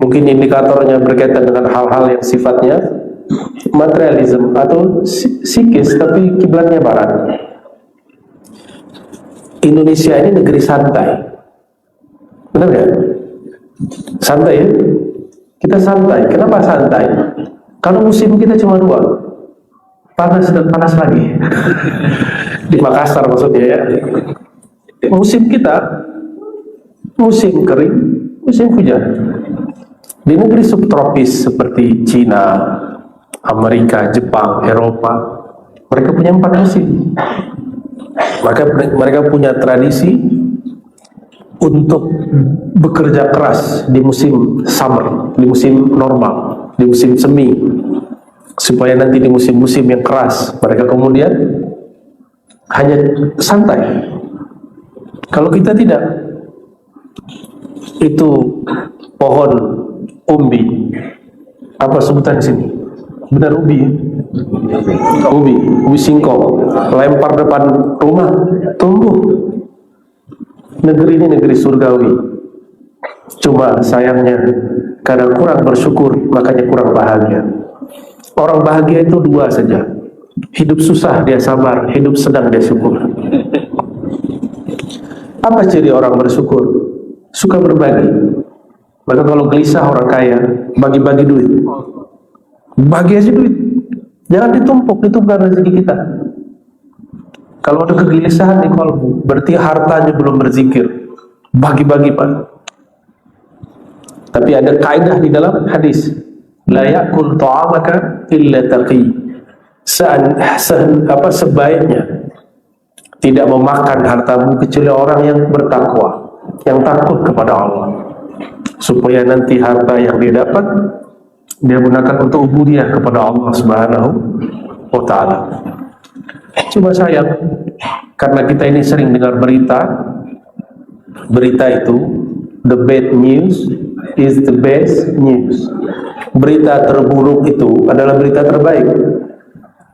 Mungkin indikatornya berkaitan dengan hal-hal yang sifatnya materialisme atau psikis, tapi kiblatnya barat. Indonesia ini negeri santai, benar nggak? Santai ya? Kita santai. Kenapa santai? Karena musim kita cuma dua, panas dan panas lagi. Di Makassar maksudnya ya. Musim kita, musim kering, musim hujan. Di negeri subtropis seperti Cina, Amerika, Jepang, Eropa, mereka punya 4 musim. Mereka punya tradisi untuk bekerja keras di musim summer, di musim normal, di musim semi, supaya nanti di musim-musim yang keras mereka kemudian hanya santai. Kalau kita tidak, itu pohon umbi, apa sebutan di sini? Benar ubi ya? Ubi singkong, lempar depan rumah, tumbuh. Negeri ini negeri surgawi. Cuma sayangnya kadang kurang bersyukur, makanya kurang bahagia. Orang bahagia itu 2 saja. Hidup susah dia sabar, hidup sedang dia syukur. Apa ciri orang bersyukur? Suka berbagi. Maka kalau gelisah orang kaya, bagi-bagi duit. Bagi aja duit. Jangan ditumpuk, itu bukan rezeki kita. Kalau ada kegelisahan di kalbu, berarti hartanya belum berzikir. Bagi-bagi Pak. Tapi ada kaidah di dalam hadis, la yakul ta'amaka illa taqi. Sebaiknya tidak memakan hartamu kecuali orang yang bertakwa, yang takut kepada Allah, supaya nanti harta yang dia dapat dia gunakan untuk ubudiyah kepada Allah Subhanahu wa ta'ala. Cuma sayang, karena kita ini sering dengar berita itu, the bad news is the best news. Berita terburuk itu adalah berita terbaik.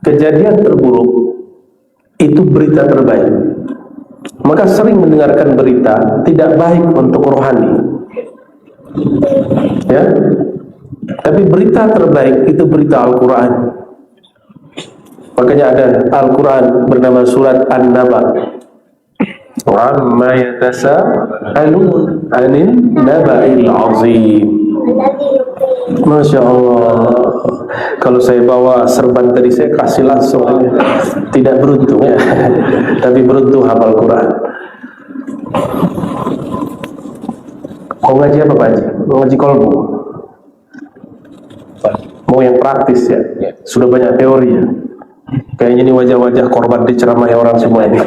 Kejadian terburuk itu berita terbaik. Maka sering mendengarkan berita tidak baik untuk rohani, ya. Tapi berita terbaik itu berita Al-Quran. Makanya ada Al-Quran bernama surat An-Naba. Amma yatasa'alun 'anil naba'il 'azim. Masya Allah. Kalau saya bawa serban tadi saya kasih langsung aja. Tidak beruntung ya. Tapi beruntung hafal Quran. Mau ngaji apa Pak Haji? Mau ngaji kolbu? Mau yang praktis ya? Sudah banyak teori ya? Kayaknya ini wajah-wajah korban diceramahi orang semua ini.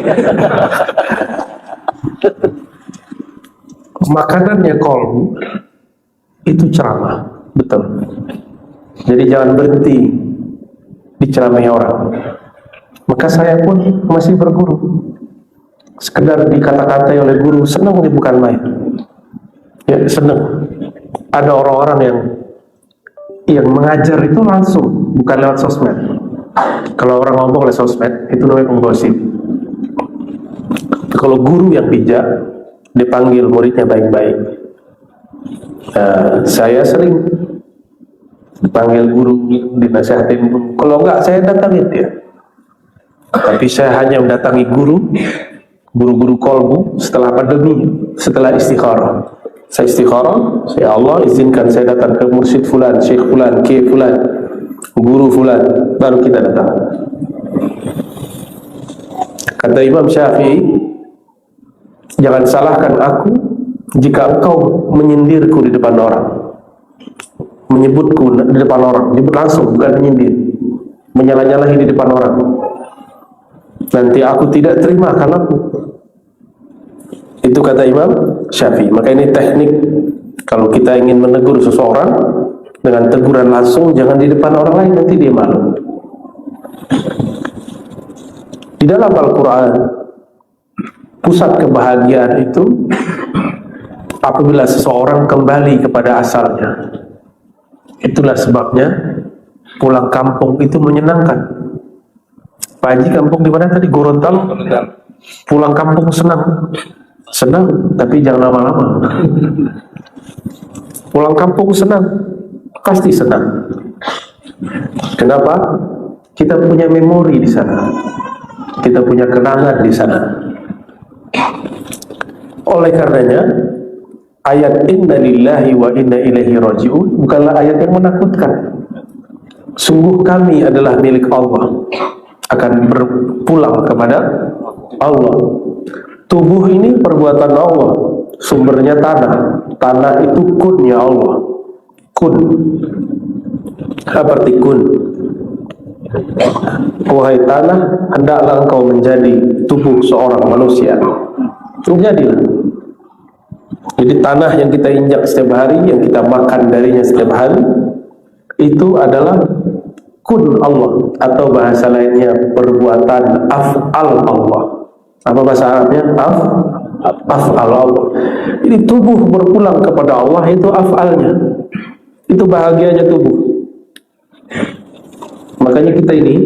Makanannya kolbu itu ceramah, betul. Jadi jangan berhenti diceramahi orang. Maka saya pun masih berguru. Sekedar dikata-katai oleh guru, senang bukan main. Ya, senang. Ada orang-orang yang mengajar itu langsung, bukan lewat sosmed. Kalau orang ngomong lewat sosmed, itu namanya penggosip. Kalau guru yang bijak, dipanggil muridnya baik-baik. Saya sering dipanggil guru, dinasihatin guru. Kalau enggak, saya datangin dia. Tapi saya hanya mendatangi guru-guru kolbu setelah pandemi, setelah istikharah. Saya istikharah, ya Allah izinkan saya datang ke mursyid fulan, syekh fulan, kiai fulan, guru fulan, baru kita datang. Kata Imam Syafi'i, jangan salahkan aku jika engkau menyindirku di depan orang, menyebutku di depan orang, nyebut langsung, bukan menyindir, menyalah-nyalahi di depan orang. Nanti aku tidak terima kalapmu. Itu kata Imam Syafi'i. Maka ini teknik kalau kita ingin menegur seseorang dengan teguran langsung, jangan di depan orang lain, nanti dia malu. Di dalam Al-Quran, pusat kebahagiaan itu apabila seseorang kembali kepada asalnya. Itulah sebabnya pulang kampung itu menyenangkan. Pak Haji kampung di mana tadi? Gorontalo. Pulang kampung senang, tapi jangan lama-lama. Pulang kampung senang, pasti senang. Kenapa? Kita punya memori di sana, kita punya kenangan di sana. Oleh karenanya, ayat inna lillahi wa inna ilaihi raji'un bukanlah ayat yang menakutkan. Sungguh kami adalah milik Allah, akan berpulang kepada Allah. Tubuh ini perbuatan Allah, sumbernya tanah. Tanah itu kunnya Allah. Kun. Apa arti kun? Wahai tanah, hendaklah engkau menjadi tubuh seorang manusia. Menjadilah. Jadi tanah yang kita injak setiap hari, yang kita makan darinya setiap hari, itu adalah kun Allah, atau bahasa lainnya perbuatan af'al Allah. Apa bahasa Arabnya? Af'al Allah. Jadi tubuh berpulang kepada Allah itu af'alnya. Itu bahagianya tubuh. Makanya kita ini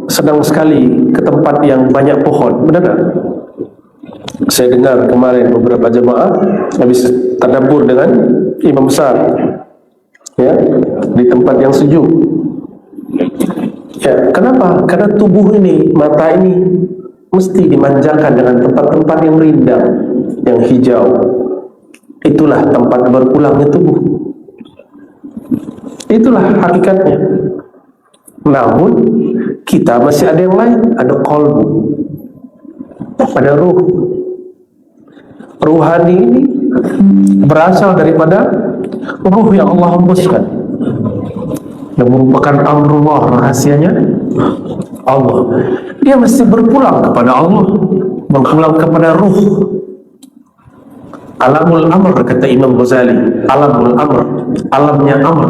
senang sekali ke tempat yang banyak pohon. Benar tak? Saya dengar kemarin beberapa jemaah habis tadabbur dengan imam besar, ya, di tempat yang sejuk. Ya, kenapa? Karena tubuh ini, mata ini mesti dimanjakan dengan tempat-tempat yang rindang, yang hijau. Itulah tempat berpulangnya tubuh. Itulah hakikatnya. Namun kita masih ada yang lain, ada qalbu, ada ruh. Ruhani ini berasal daripada ruh yang Allah hembuskan, yang merupakan amrullah, rahasianya Allah. Dia mesti berpulang kepada Allah, berpulang kepada ruh. Alamul amr, kata Imam Ghazali. Alamul amr, alamnya amr.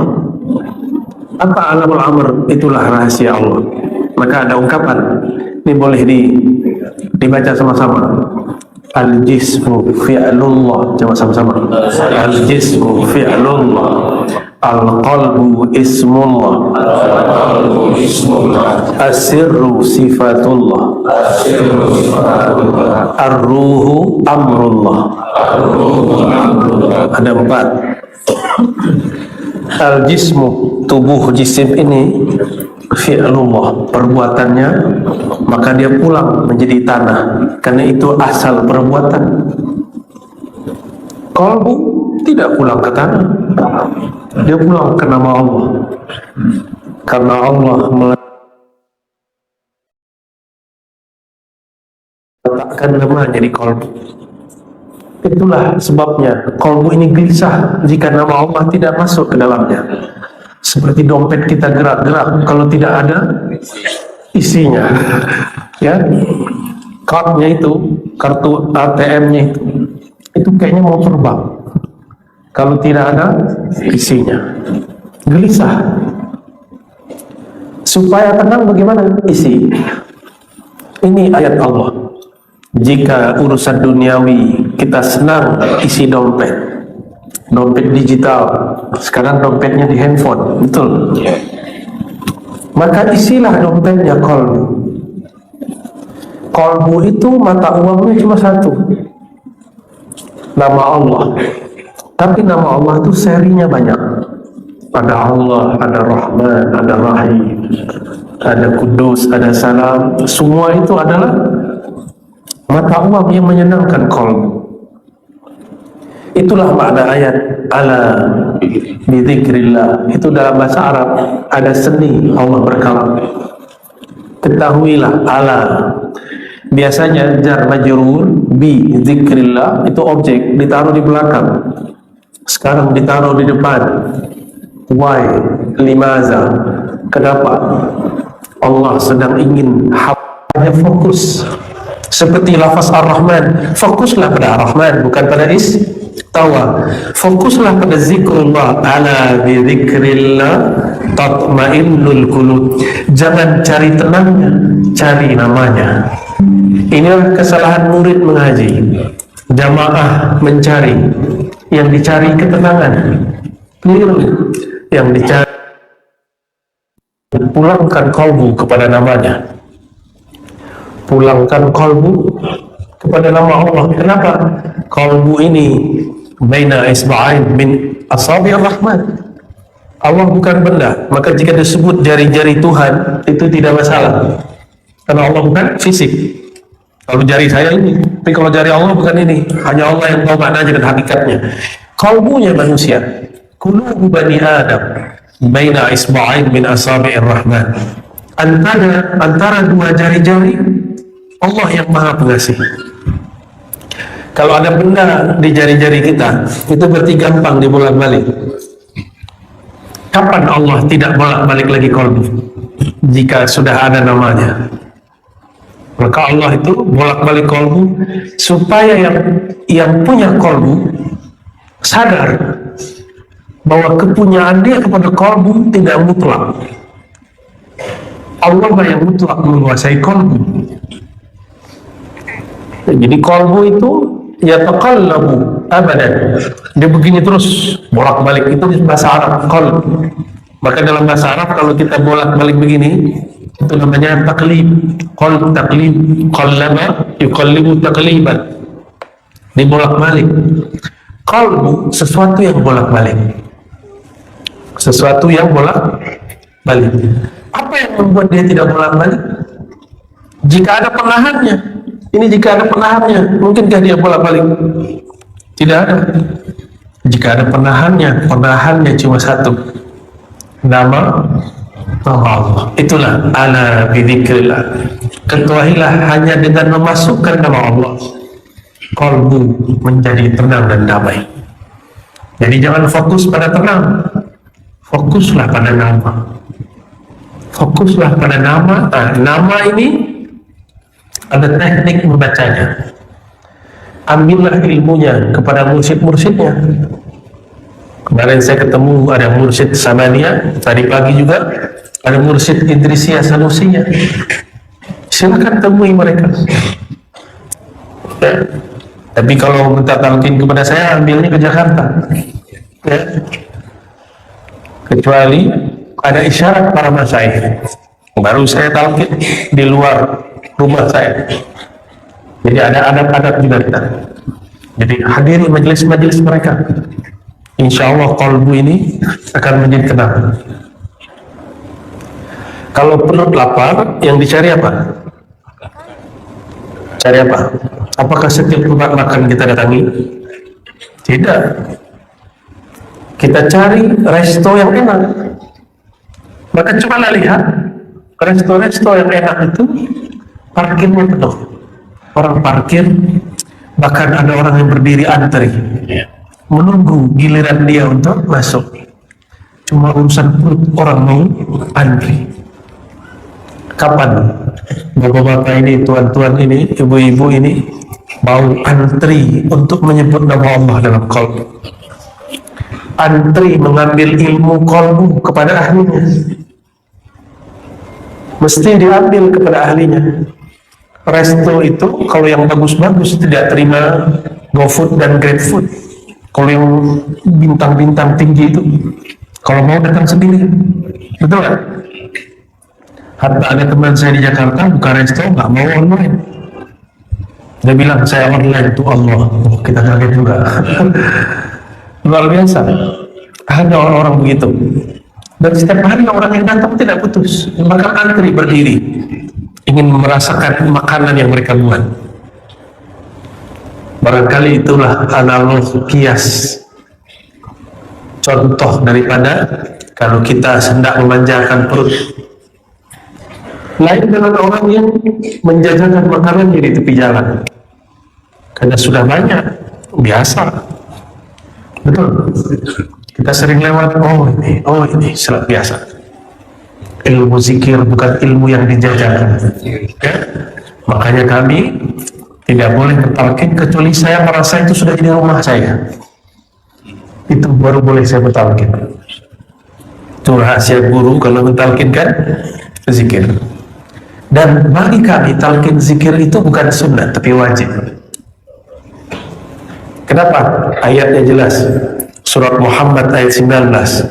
Apa alamul amr? Itulah rahasia Allah. Maka ada ungkapan, ini boleh dibaca sama-sama. Al-jismu fi'lullah. Coba sama-sama. Al-jismu fi'lullah, al-qalbu ismullah, as-sirru sifatullah, ar-ruhu amrullah. Ada 4. Al-jismu, tubuh jisim ini, fi'lullah, perbuatannya, maka dia pulang menjadi tanah, karena itu asal perbuatan. Qalbu tidak pulang ke tanah, dia pulang ke nama Allah, karena Allah meletakkan namanya di qalbu. Itulah sebabnya qalbu ini gelisah jika nama Allah tidak masuk ke dalamnya. Seperti dompet kita gerak-gerak kalau tidak ada isinya, ya, cardnya itu, kartu ATM-nya itu kayaknya mau terbang kalau tidak ada isinya. Gelisah. Supaya tenang bagaimana? Isi. Ini ayat Allah. Jika urusan duniawi kita senang isi dompet, dompet digital, sekarang dompetnya di handphone, betul? Maka isilah dompetnya qalbu. Qalbu itu mata uangnya cuma satu, nama Allah. Tapi nama Allah itu serinya banyak. Ada Allah, ada Rahman, ada Rahim, ada Kudus, ada Salam. Semua itu adalah mata uang yang menyenangkan qalbu. Itulah makna ayat ala bidzikrillah. Itu dalam bahasa Arab ada seni Allah berkalam. Ketahuilah, ala biasanya jar majrur bi dzikrillah itu objek ditaruh di belakang, sekarang ditaruh di depan. Why? Limaza? Kenapa? Allah sedang ingin hambanya fokus. Seperti lafaz Ar-Rahman, fokuslah pada Ar-Rahman, bukan pada tawa. Fokuslah pada zikrullah. Ala bi dzikrillah tatmainnul qulub. Jangan cari tenangnya, cari namanya. Inilah kesalahan murid mengaji. Jamaah mencari, yang dicari ketenangan. Yang dicari, pulangkan qalbu kepada namanya. Pulangkan qalbu kepada nama Allah. Kenapa? Qalbu ini baina isba'ain min asabi'ir rahman. Allah bukan benda, maka jika disebut jari-jari Tuhan itu tidak masalah, karena Allah bukan fisik. Kalau jari saya ini, tapi kalau jari Allah bukan ini, hanya Allah yang tahu maknanya dan hakikatnya. Kalbunya manusia, qulubu bani Adam baina isba'ain min asabi'ir rahman, antara dua jari-jari Allah yang maha pengasih. Kalau ada benda di jari-jari kita, itu berarti gampang dibolak-balik. Kapan Allah tidak bolak-balik lagi kolbu? Jika sudah ada namanya. Maka Allah itu bolak-balik kolbu supaya yang punya kolbu sadar bahwa kepunyaan dia kepada kolbu tidak mutlak. Allah yang mutlak menguasai kolbu. Jadi kolbu itu ya taqallabu abadan, dia begini terus bolak-balik, itu bahasa Arab qalb. Maka dalam bahasa Arab kalau kita bolak-balik begini itu namanya taqlib. Qalb taqlib, qallaba yuqallibu taqliban, dibolak-balik. Qalbu sesuatu yang bolak-balik, sesuatu yang bolak-balik. Apa yang membuat dia tidak bolak-balik? Jika ada penahannya. Ini jika ada penahannya, mungkinkah dia bolak-balik? Tidak ada. Jika ada penahannya cuma satu, nama Allah. Itulah ala bidzikrillah. Ketahuilah hanya dengan memasukkan nama Allah, qalbu menjadi tenang dan damai. Jadi jangan fokus pada tenang, fokuslah pada nama. Fokuslah pada nama. Nama ini ada teknik membacanya. Ambillah ilmunya kepada mursyid-mursyidnya. Kemarin saya ketemu ada mursyid Samania, tadi pagi juga ada mursyid Idrisiyah Sanusinya. Silakan temui mereka. Ya. Tapi kalau minta talqin kepada saya, ambilnya ke Jakarta. Ya. Kecuali ada isyarat para masyayikh, baru saya talqin di luar rumah saya. Jadi ada adab-adab juga kita. Jadi hadiri majelis-majelis mereka. Insya Allah qalbu ini akan menjadi tenang. Kalau perut lapar, yang dicari apa? Cari apa? Apakah setiap tempat makan kita datangi? Tidak. Kita cari resto yang enak. Maka cobalah lihat resto-resto yang enak itu parkirnya penuh, orang parkir, bahkan ada orang yang berdiri antri menunggu giliran dia untuk masuk. Cuma urusan perut orang mau antri. Kapan bapak-bapak ini, tuan-tuan ini, ibu-ibu ini mau antri untuk menyebut nama Allah dalam qalb, antri mengambil ilmu qalbu kepada ahlinya? Mesti diambil kepada ahlinya. Resto itu kalau yang bagus-bagus tidak terima GoFood dan GrabFood. Kalau yang bintang-bintang tinggi itu, kalau mau datang sendiri, betul kan? Hatta ada teman saya di Jakarta buka resto, nggak mau online. Dia bilang saya online itu Allah. Oh, kita kaget juga. Luar biasa. Ada orang-orang begitu. Dan setiap hari orang yang datang tidak putus, bahkan antri berdiri, ingin merasakan makanan yang mereka buat. Barangkali itulah analog kias, contoh daripada kalau kita hendak memanjakan perut. Lain dengan orang yang menjajakan makanan di tepi jalan, karena sudah banyak, biasa. Betul. Kita sering lewat, oh ini sangat biasa. Ilmu zikir bukan ilmu yang dijajakan. Ya? Makanya kami tidak boleh bertalqin kecuali saya merasa itu sudah jadi rumah saya. Itu baru boleh saya bertalqin. Itu rahasia guru kalau bertalqin kan zikir. Dan bagi kami talqin zikir itu bukan sunnah tapi wajib. Kenapa? Ayatnya jelas. Surat Muhammad ayat 19.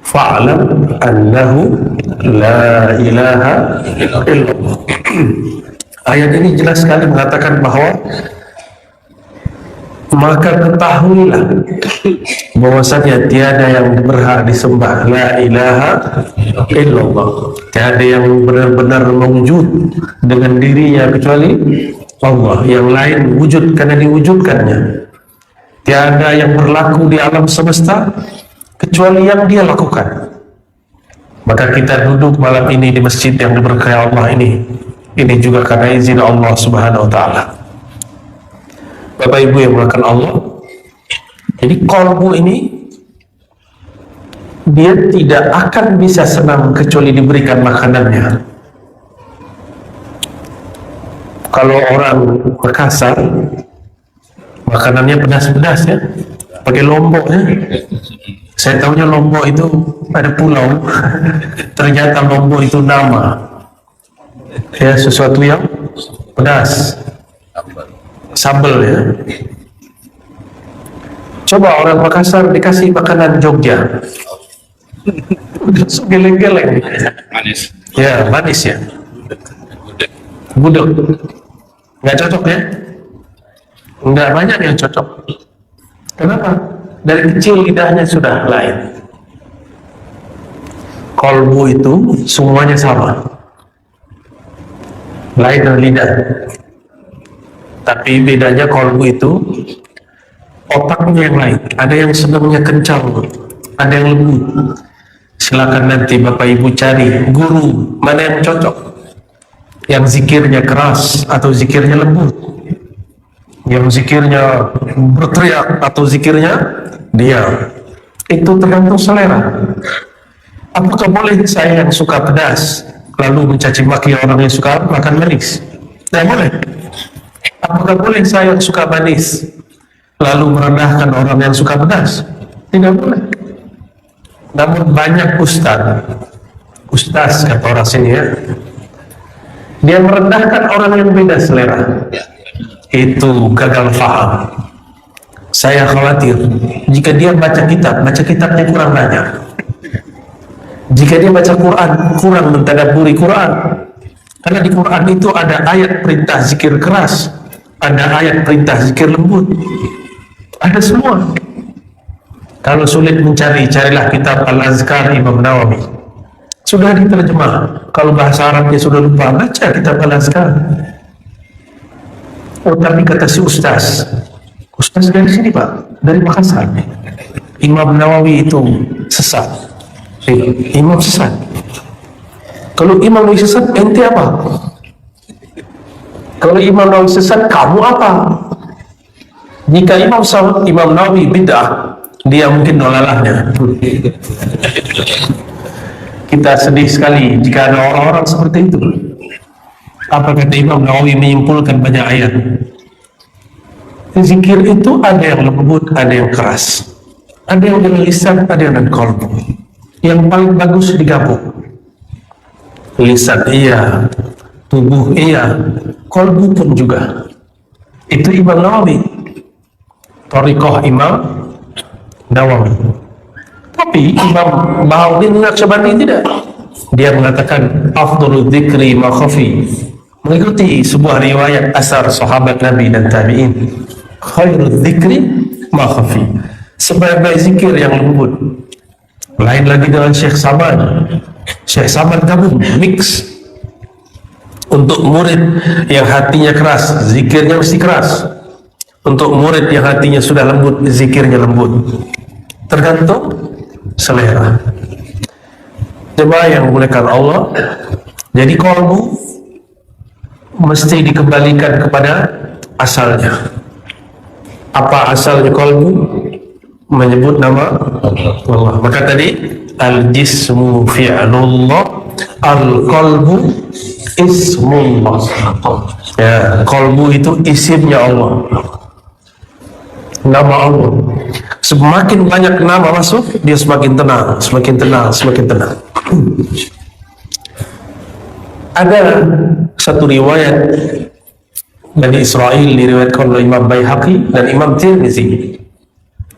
Fa'lam annahu la ilaha illallah. Ayat ini jelas sekali mengatakan bahwa maka ketahuilah bahwasanya tiada yang berhak disembah, la ilaha illallah, tiada yang benar-benar mewujud dengan dirinya kecuali Allah, yang lain wujud karena diwujudkannya. Tiada yang berlaku di alam semesta kecuali yang Dia lakukan. Maka kita duduk malam ini di masjid yang diberkahi Allah ini juga karena izin Allah Subhanahu wa Ta'ala. Bapak Ibu yang melakukan Allah, jadi kolbu ini dia tidak akan bisa senang kecuali diberikan makanannya. Kalau orang Makassar, makanannya pedas-pedas ya, pakai lombok ya. Saya tahunya lombok itu ada pulau, ternyata lombok itu nama ya, sesuatu yang pedas, sambal ya. Coba orang Makassar dikasih makanan Jogja, geleng-geleng, manis ya, manis ya, gudeg, nggak cocok ya, nggak banyak yang cocok. Kenapa? Dari kecil lidahnya sudah lain. Kolbu itu semuanya sama, lain dengan lidah. Tapi bedanya kolbu itu otaknya yang lain. Ada yang senangnya kencang, ada yang lembut. Silakan nanti Bapak Ibu cari guru mana yang cocok, yang zikirnya keras atau zikirnya lembut, yang zikirnya berteriak atau zikirnya diam. Itu tergantung selera. Apakah boleh saya yang suka pedas lalu mencaci maki orang yang suka makan manis? Tidak boleh. Apakah boleh saya yang suka manis lalu merendahkan orang yang suka pedas? Tidak boleh. Namun banyak ustaz kata orang sini ya, dia merendahkan orang yang beda selera. Itu gagal faham. Saya khawatir jika dia baca kitabnya kurang banyak. Jika dia baca Quran, kurang mentadabburi Quran. Karena di Quran itu ada ayat perintah zikir keras, ada ayat perintah zikir lembut, ada semua. Kalau sulit mencari, carilah kitab Al-Azkar Imam Nawawi. Sudah diterjemah. Kalau bahasa Arabnya sudah lupa, baca kitab Al-Azkar. Oh, tapi kata si Ustaz dari sini Pak, dari Makassar, Imam Nawawi itu sesat. Imam sesat. Kalau Imam Nawawi sesat, ente apa? Kalau Imam Nawawi sesat, kamu apa? Jika Imam Nawawi bid'ah, dia mungkin dolalahnya. Kita sedih sekali jika ada orang-orang seperti itu. Apa kata Imam Nawawi menyimpulkan banyak ayat? Zikir itu ada yang lembut, ada yang keras, ada yang dengan lisan, ada yang dengan kolbu. Yang paling bagus digabung. Lisan iya, tubuh iya, kolbu pun juga. Itu Imam Nawawi, Thariqah Imam Nawawi. Tapi Imam Bahauddin Naqsyabandi tidak. Dia mengatakan afdhalul dzikri ma khafi, mengikuti sebuah riwayat asar sahabat Nabi dan tabi'in. Khairul dzikri ma khafi, sebaik-baik zikir yang lembut. Lain lagi dengan Syekh Samad. Syekh Samad gabung, mix. Untuk murid yang hatinya keras, zikirnya mesti keras. Untuk murid yang hatinya sudah lembut, zikirnya lembut. Tergantung selera. Jemaah yang dimuliakan Allah, jadi kolbu mesti dikembalikan kepada asalnya. Apa asalnya kolbu? Menyebut nama Allah. Maka tadi al-jismu fi'lullah, al-qalbu ismullah. Ya, kolbu itu isimnya Allah, nama Allah. Semakin banyak nama masuk, dia semakin tenang, semakin tenang, semakin tenang. Ada satu riwayat Bani Israel diriwayatkan oleh Imam Baihaqi dan Imam Tirmizi,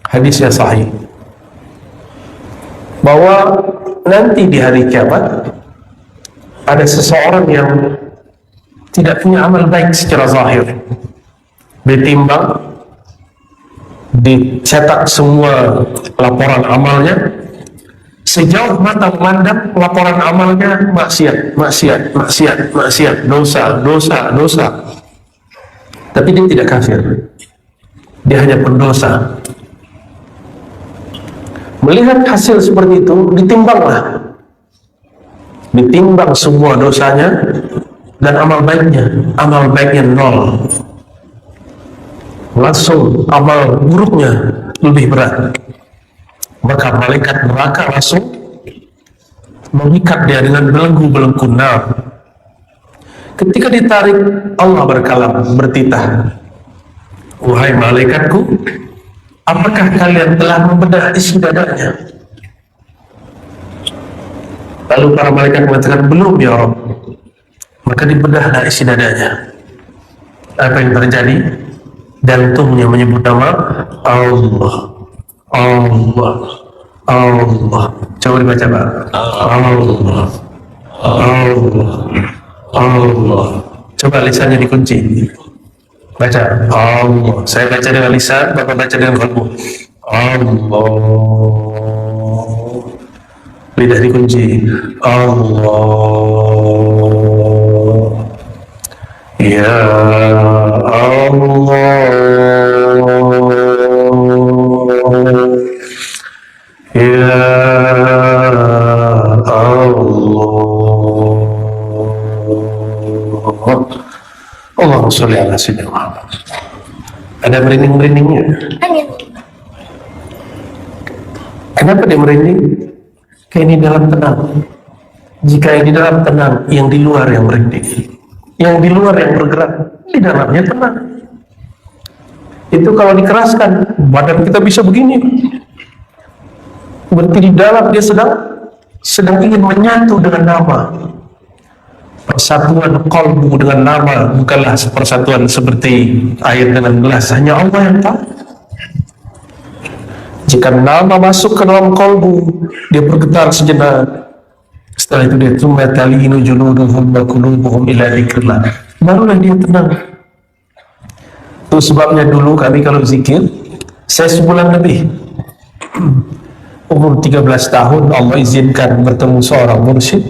hadisnya sahih, bahwa nanti di hari kiamat ada seseorang yang tidak punya amal baik secara zahir, ditimbang dicetak semua laporan amalnya. Sejauh mata memandang, laporan amalnya maksiat, dosa. Tapi dia tidak kafir, dia hanya pendosa. Melihat hasil seperti itu, ditimbang semua dosanya dan amal baiknya nol. Langsung amal buruknya lebih berat. Maka malaikat neraka langsung mengikat dia dengan belenggu nar. Ketika ditarik, Allah bertitah, "Wahai malaikatku, apakah kalian telah membedah isi dadanya?" Lalu para malaikat mengatakan, "Belum ya Rabb." Maka dibedahlah isi dadanya. Apa yang terjadi? Jantungnya menyebut nama Allah. Coba dibaca Pak. Allah. Coba lisannya dikunci. Baca Allah. Saya baca dengan lisan, Bapak baca dengan kalbu. Allah. Lidah dikunci. Allah. Ya Allah. Ya Allah. Allahumma sholli ala sayyidina Muhammad. Ada merinding-merindingnya? Kenapa dia merinding? Kayak ini dalam tenang. Jika yang di dalam tenang, yang di luar yang merinding. Yang di luar yang bergerak, di dalamnya tenang. Itu kalau dikeraskan, badan kita bisa begini. Berarti di dalam dia sedang ingin menyatu dengan nama. Persatuan qalbu dengan nama bukanlah persatuan seperti air dengan gelas, hanya Allah yang tahu. Jika nama masuk ke dalam qalbu, dia bergetar sejenak. Setelah itu dia talinu juluduhum wa qulubuhum ila dzikrillah. Barulah dia tenang. Itu sebabnya dulu kami kalau zikir, saya sebulan lebih. Umur 13 tahun Allah izinkan bertemu seorang mursyid,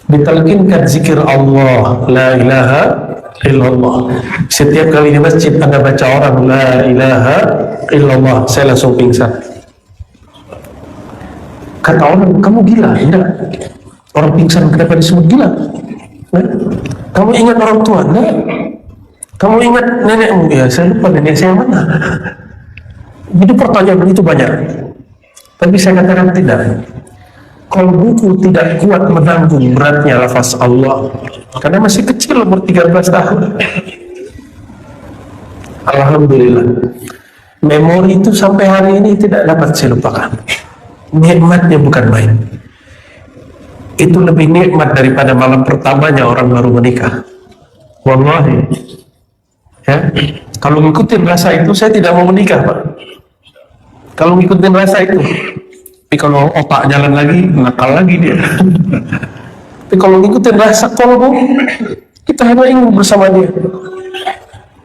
ditalkinkan zikir Allah, la ilaha illallah. Setiap kali di masjid Anda baca orang la ilaha illallah, saya langsung pingsan. Kata orang, kamu gila? Enggak. Orang pingsan kenapa disebut gila? Nah, kamu ingat orang tua? Enggak. Kamu ingat nenekmu? Ya, saya lupa nenek saya mana. Jadi pertanyaan itu banyak. Tapi saya katakan tidak. Kalau buku tidak kuat menanggung beratnya lafaz Allah, karena masih kecil, umur 13 tahun. Alhamdulillah, memori itu sampai hari ini tidak dapat saya lupakan. Nikmatnya bukan main. Itu lebih nikmat daripada malam pertamanya orang baru menikah. Wallahi, ya, kalau ngikutin rasa itu saya tidak mau menikah Pak. Kalau ngikutin rasa itu, tapi kalau otak jalan lagi, nakal lagi dia. Tapi kalau ngikutin rasa kolbu, kita hanya ingin bersama dia.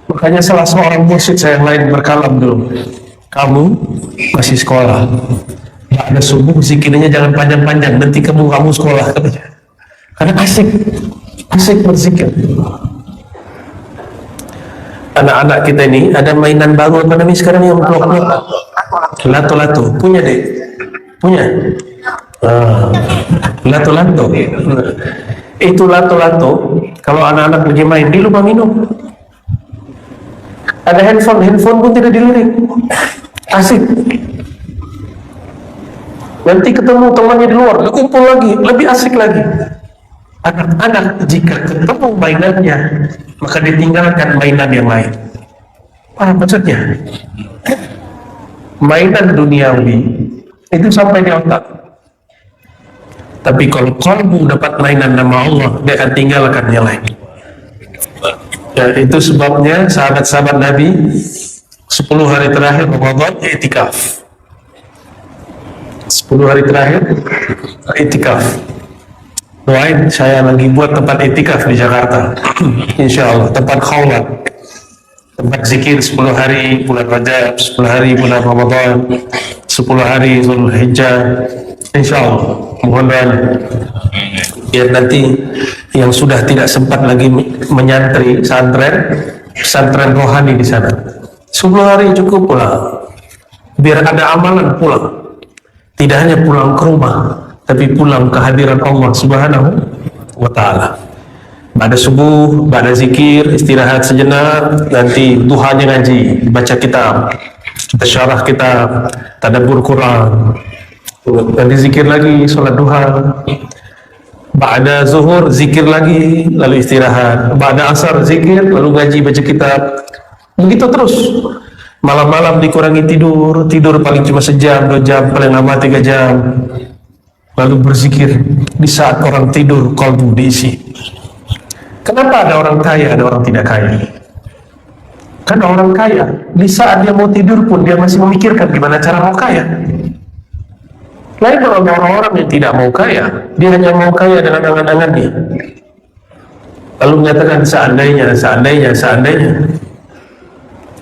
Makanya salah seorang mursyid saya yang lain berkalam dulu, kamu masih sekolah, nggak ada subuh, zikirnya jangan panjang-panjang, nanti kamu sekolah katanya. Karena asik berzikir. Anak-anak kita ini ada mainan baru apa namanya sekarang yang lato-lato, punya deh, punya. Lato-lato. Itu lato-lato. Kalau anak-anak lagi main di lupa minum. Ada handphone pun tidak dilirik. Asik. Nanti ketemu temannya di luar, kumpul lagi, lebih asik lagi. Anak-anak jika ketemu mainannya, maka ditinggalkan mainan yang lain. Apa maksudnya? Mainan duniawi itu sampai di otak. Tapi kalau kalbu dapat mainan nama Allah, dia akan tinggalkan yang lain. Ya, itu sebabnya sahabat-sahabat Nabi 10 hari terakhir Ramadan i'tikaf. 10 hari terakhir i'tikaf. Doain saya lagi buat tempat i'tikaf di Jakarta. Insya Allah tempat khaulat. tempat zikir 10 hari bulan Rajab, 10 hari bulan Ramadan, 10 hari Zulhijjah. Insyaallah mohon doanya biar nanti yang sudah tidak sempat lagi menyantri pesantren rohani di sana 10 hari cukup pula, biar ada amalan pulang, tidak hanya pulang ke rumah tapi pulang ke hadirat Allah Subhanahu wa ta'ala. Pada subuh, pada zikir, istirahat sejenak, nanti duhanya ngaji, baca kitab, kita syarah kitab, tadabbur Quran, nanti zikir lagi, sholat duha. Ba'da zuhur, zikir lagi, lalu istirahat. Ba'da asar, zikir, lalu ngaji, baca kitab. Begitu terus. Malam-malam dikurangi tidur paling cuma sejam, 2 jam, paling lama 3 jam. Lalu berzikir di saat orang tidur, qalbu diisi. Kenapa ada orang kaya, ada orang tidak kaya? Karena orang kaya, di saat dia mau tidur pun dia masih memikirkan gimana cara mau kaya. Lain orang-orang yang tidak mau kaya, dia hanya mau kaya dengan angan-angannya. Lalu mengatakan seandainya.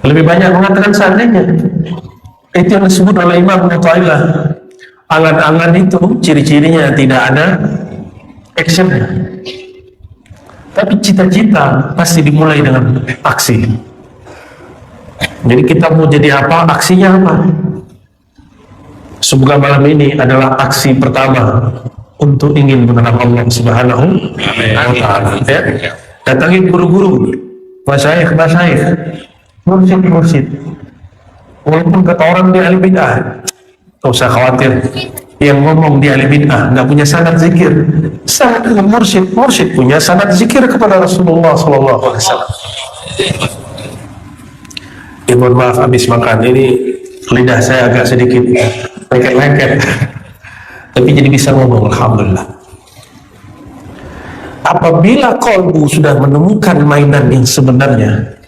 Lebih banyak mengatakan seandainya. Itu yang disebut oleh Imam Mu'ta'ilah. Angan-angan itu ciri-cirinya tidak ada actionnya. Tapi cita-cita pasti dimulai dengan aksi. Jadi kita mau jadi apa, aksinya apa? Semoga malam ini adalah aksi pertama untuk ingin mengenal Allah Subhanahu wa ta'ala. Ya? Datangi guru-guru, masyayikh, mursyid. Walaupun kata orang dia ahli bid'ah, tak usah khawatir. Yang ngomong dia ahli bid'ah, nggak punya sanad zikir. Sanad dengan mursyid punya sanad zikir kepada Rasulullah Sallallahu Alaihi Wasallam. Ya mohon maaf, habis makan ini lidah saya agak sedikit lengket, tapi jadi bisa ngomong, alhamdulillah. Apabila kolbu sudah menemukan mainan yang sebenarnya,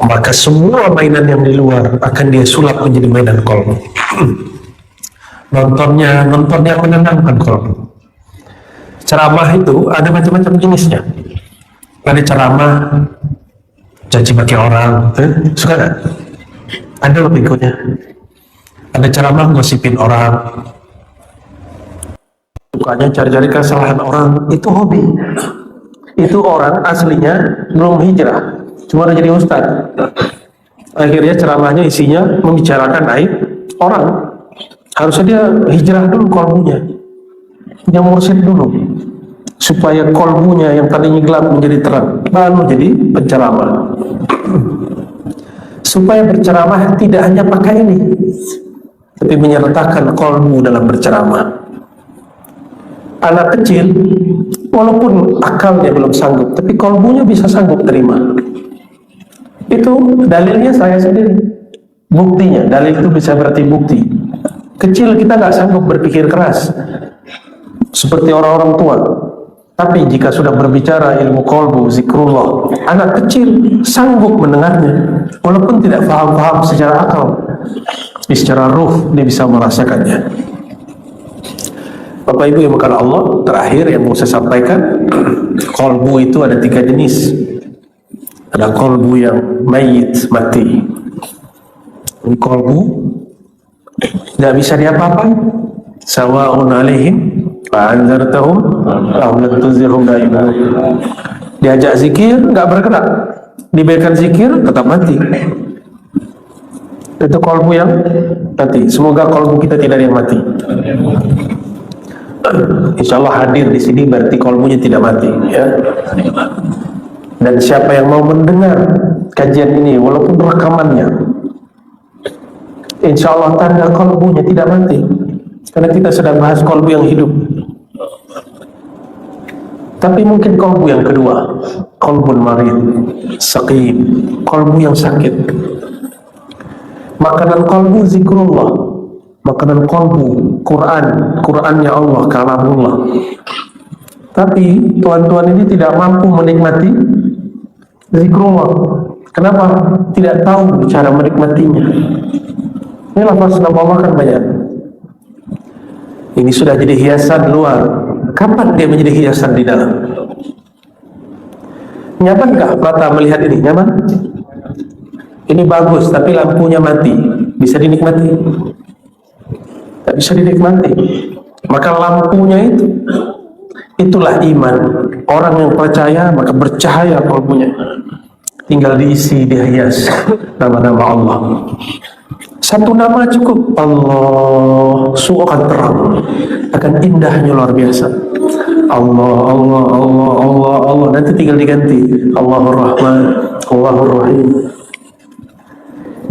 maka semua mainan yang di luar akan dia sulap menjadi mainan kolbu. nontonnya menenangkan kolbu. Ceramah itu ada macam-macam jenisnya. Ada ceramah caci maki orang, suka nggak? Ada loh berikutnya. Ada ceramah ngosipin orang, sukanya cari-cari kesalahan orang, itu hobi. Itu orang aslinya belum hijrah, cuma udah jadi ustaz. Akhirnya ceramahnya isinya membicarakan aib orang. Harusnya dia hijrah dulu kolbunya, dia mursyid dulu, supaya kolbunya yang tadinya gelap menjadi terang, baru jadi penceramah. Supaya berceramah tidak hanya pakai ini, tapi menyertakan kolbu dalam berceramah. Anak kecil, walaupun akalnya belum sanggup, tapi kolbunya bisa sanggup terima. Itu dalilnya saya sendiri. Buktinya, dalil itu bisa berarti bukti. Kecil kita nggak sanggup berpikir keras seperti orang-orang tua. Tapi jika sudah berbicara ilmu kolbu, zikrullah, anak kecil sanggup mendengarnya, walaupun tidak paham secara akal, tapi secara ruh dia bisa merasakannya. Bapak Ibu yang berkata Allah, terakhir yang mau saya sampaikan, kolbu itu ada 3 jenis. Ada kolbu yang mayit, mati. Ini kolbu tidak bisa diapa-apain. Sawa'un alaihim fa'anzartahum aw lam tunzirhum la yu'minun. Diajak zikir nggak bergerak, dibiarkan zikir tetap mati. Itu kolbu yang mati. Semoga kolbu kita tidak ada yang mati. Insya Allah hadir di sini berarti kolbunya tidak mati, ya. Dan siapa yang mau mendengar kajian ini walaupun rekamannya, insya Allah tanda kolbunya tidak mati. Karena kita sedang bahas kolbu yang hidup. Tapi mungkin kolbu yang kedua, kolbun marid, saqim, kolbu yang sakit. Makanan kolbu zikrullah, makanan kolbu Qurannya Allah, kalamullah. Tapi tuan-tuan ini tidak mampu menikmati zikrullah. Kenapa? Tidak tahu cara menikmatinya. Ini lafaz nama Allah kan banyak. Ini sudah jadi hiasan luar. Kapan dia menjadi hiasan di dalam? Nyamankah mata melihat ini? Nyaman? Ini bagus, tapi lampunya mati. Bisa dinikmati? Tak bisa dinikmati. Maka lampunya itulah iman. Orang yang percaya maka bercahaya kalbunya. Tinggal diisi, dihias nama-nama Allah. Satu nama cukup. Allah, akan terang, akan indahnya luar biasa. Allah, Allah, Allah, Allah, Allah. Nanti tinggal diganti Allahur Rahman, Allahur Rahim.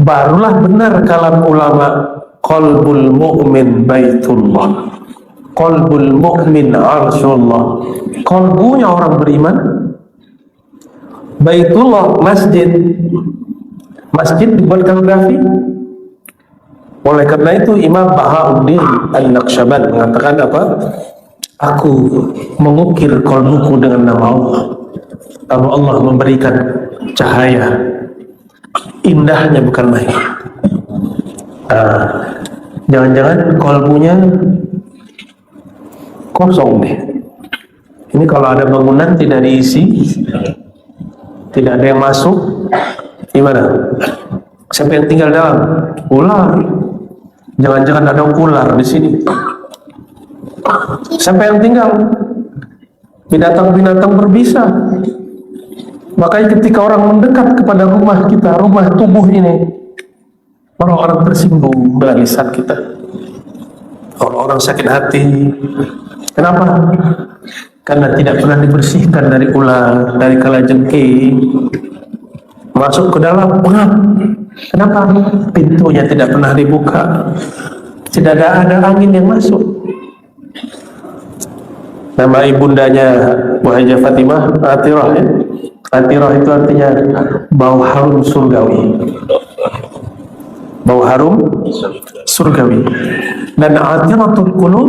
Barulah benar kalam ulama, qalbul mu'min baitullah, qalbul mu'min arsyullah. Kalbunya orang beriman baitullah, masjid. Masjid dibuat kaligrafi. Oleh karena itu Imam Bahauddin An-Naqsyaband mengatakan apa? Aku mengukir kalbuku dengan nama Allah. Lalu Allah memberikan cahaya. Indahnya bukan main. Jangan-jangan kalbunya kosong deh. Ini kalau ada bangunan tidak diisi, tidak ada yang masuk, gimana? Siapa yang tinggal dalam? Ular. Jangan-jangan ada ular di sini. Siapa yang tinggal? Binatang-binatang berbisa. Makanya ketika orang mendekat kepada rumah kita, rumah tubuh ini, orang-orang tersinggung dengan lisan kita. Orang-orang sakit hati. Kenapa? Karena tidak pernah dibersihkan dari ular, dari kalajengking. Masuk ke dalam, pengap. Kenapa? Pintunya tidak pernah dibuka. Tidak ada angin yang masuk. Nama ibundanya Bu Hajah Fatimah Atirah, ya? Atirah itu artinya bau harum surgawi. Bau harum surgawi. Dan atiratul qulub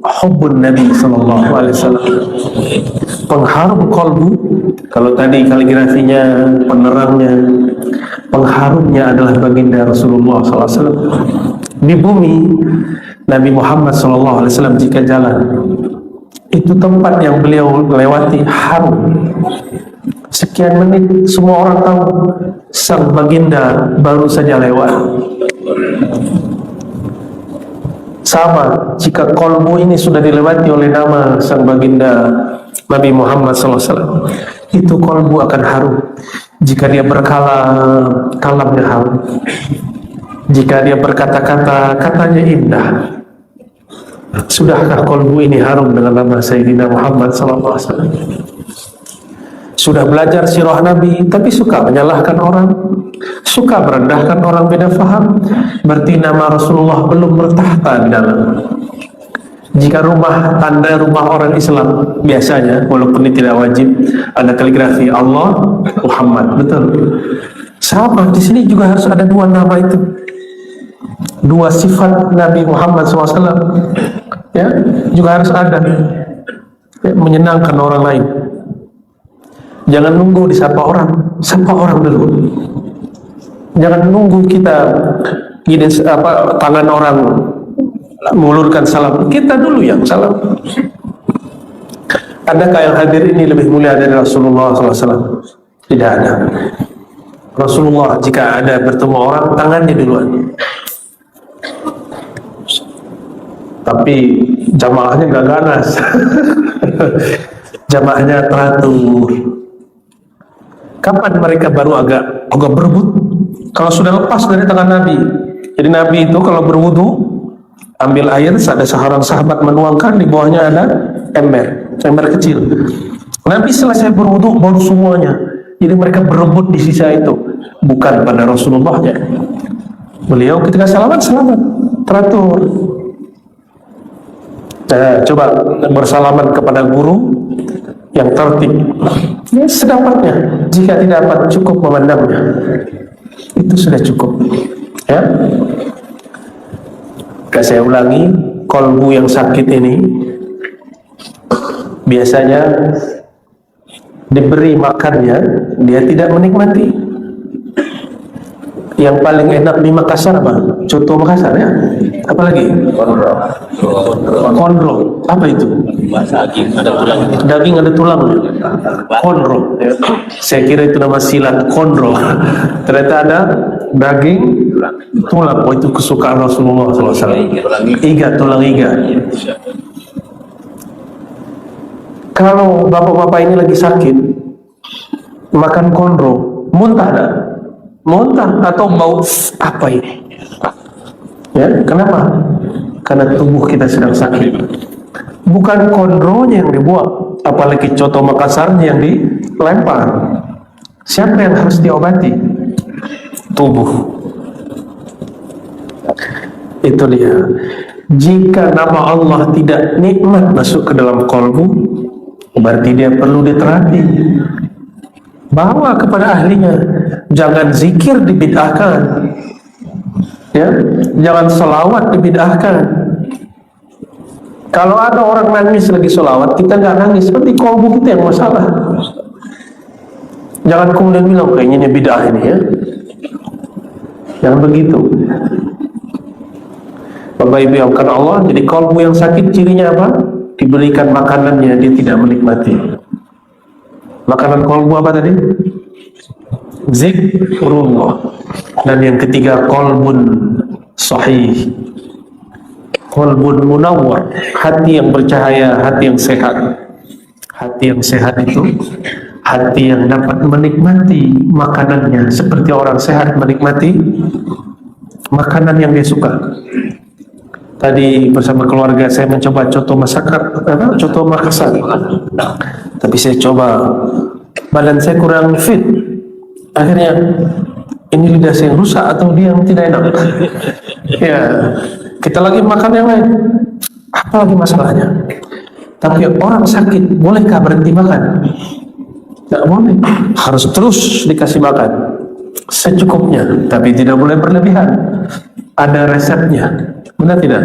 hubbun Nabi sallallahu alaihi wasallam. Pengharum kalbu, kalau tadi kaligrafinya, penerangnya, pengharumnya adalah baginda Rasulullah sallallahu alaihi wasallam. Di bumi Nabi Muhammad sallallahu alaihi wasallam jika jalan, itu tempat yang beliau lewati harum. Sekian menit semua orang tahu sang baginda baru saja lewat. Sama jika kolbu ini sudah dilewati oleh nama sang baginda Nabi Muhammad SAW, itu kolbu akan harum. Jika dia berkalam, kalamnya harum. Jika dia berkata-kata, katanya indah. Sudahkah kolbu ini harum dengan nama Sayyidina Muhammad SAW? Sudah belajar sirah Nabi, tapi suka menyalahkan orang, suka merendahkan orang beda faham, berarti nama Rasulullah belum bertahta di dalam. Jika rumah Anda rumah orang Islam, biasanya walaupun ini tidak wajib, ada kaligrafi Allah Muhammad, betul. Sama di sini juga harus ada dua nama itu, dua sifat Nabi Muhammad SAW, ya, juga harus ada, ya, menyenangkan orang lain. Jangan nunggu disapa orang, sapa orang dulu. Jangan nunggu kita gini tangan orang mengulurkan salam, kita dulu yang salam. Adakah yang hadir ini lebih mulia dari Rasulullah SAW? Tidak ada. Rasulullah jika ada bertemu orang, tangannya duluan. Tapi jamaahnya gak ganas. Jamaahnya teratur. Kapan mereka baru agak berebut? Kalau sudah lepas dari tangan Nabi. Jadi Nabi itu kalau berwudu, ambil air, ada seorang sahabat menuangkan, di bawahnya ada ember kecil. Nabi selesai berwudu baru semuanya. Jadi mereka berebut di sisa itu, bukan pada Rasulullahnya. Beliau ketika selamat teratur. Coba bersalaman kepada guru yang tertib, ya, sedapatnya. Jika tidak dapat, cukup memandangnya, itu sudah cukup, ya. Saya ulangi, kolbu yang sakit ini biasanya diberi makannya, dia tidak menikmati. Yang paling enak di Makassar apa? Coto Makassar ya. Apa lagi? Konro. Apa itu? Daging ada tulangnya. Konro. Saya kira itu nama silat konro. Ternyata ada daging tulang. Oh, itu kesukaan Rasulullah SAW. Iga, tulang iga. Kalau bapak-bapak ini lagi sakit, makan konro, muntah ada? Muntah atau bau apa ini? Ya, kenapa? Karena tubuh kita sedang sakit. Bukan konronya yang dibuang, apalagi coto Makassarnya yang dilempar. Siapa yang harus diobati? Tubuh. Itu dia. Jika nama Allah tidak nikmat masuk ke dalam kalbu, berarti dia perlu diterapi. Bawa kepada ahlinya. Jangan zikir dibid'ahkan, ya, jangan selawat dibid'ahkan. Kalau ada orang nangis lagi selawat, kita nggak nangis, seperti kalbu kita yang masalah. Jangan kemudian bilang kayaknya ini bid'ah ini, ya. Jangan begitu. Bapak Ibu yang karena Allah, jadi kalbu yang sakit cirinya apa? Diberikan makanannya, dia tidak menikmati. Makanan kalbu apa tadi? Zikrullah. Dan yang ketiga, qalbun sahih, qalbun munawwar, hati yang bercahaya, hati yang sehat. Hati yang sehat itu hati yang dapat menikmati makanannya seperti orang sehat menikmati makanan yang dia suka. Tadi bersama keluarga saya mencoba coto Makassar, tapi saya coba badan saya kurang fit. Akhirnya ini lidah saya yang rusak atau dia yang tidak enak. Ya, kita lagi makan yang lain. Apa lagi masalahnya? Tapi orang sakit bolehkah berhenti makan? Tidak boleh. Harus terus dikasih makan secukupnya, tapi tidak boleh berlebihan. Ada resepnya. Benar tidak?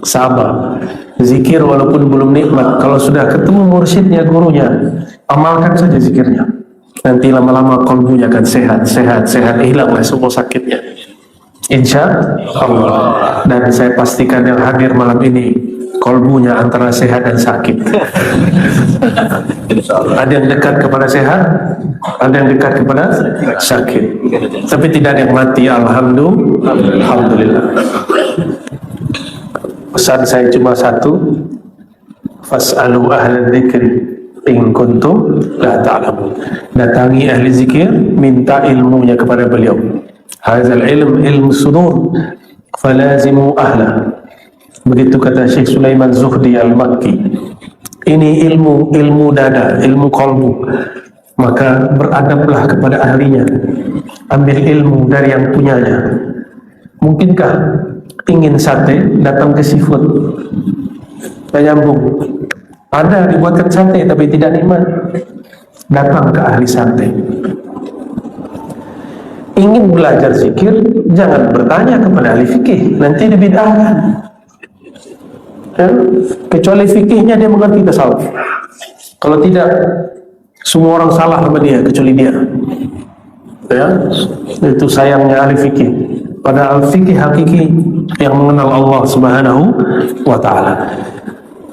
Sabar. Zikir walaupun belum nikmat, kalau sudah ketemu mursyidnya, gurunya, amalkan saja zikirnya. Nanti lama-lama kalbunya akan sehat, hilanglah semua sakitnya, insya Allah. Dan saya pastikan yang hadir malam ini kalbunya antara sehat dan sakit. Ada yang dekat kepada sehat, ada yang dekat kepada sakit, tapi tidak ada yang mati. Alhamdulillah. Pesan saya cuma satu, fas'alu ahla dzikri in kuntum la ta'lamun. Datangi ahli zikir, minta ilmunya kepada beliau. Hadzal ilmu sudur falazimu ahla. Begitu kata Syekh Sulaiman Zuhdi Al-Makki. Ini ilmu dada, ilmu kalbu. Maka beradablah kepada ahlinya. Ambil ilmu dari yang punyanya. Mungkinkah ingin sate datang ke seafood? Tidak nyambung. Ada dibuatkan sate tapi tidak nikmat, datang ke ahli sate. Ingin belajar zikir, jangan bertanya kepada ahli fikih, nanti dibid'ahkan. Ya? Kecuali fikihnya dia mengerti tasawuf. Kalau tidak, semua orang salah sama dia kecuali dia. Ya? Itu sayangnya ahli fikih. Padahal fikih hakiki yang mengenal Allah Subhanahu wa ta'ala.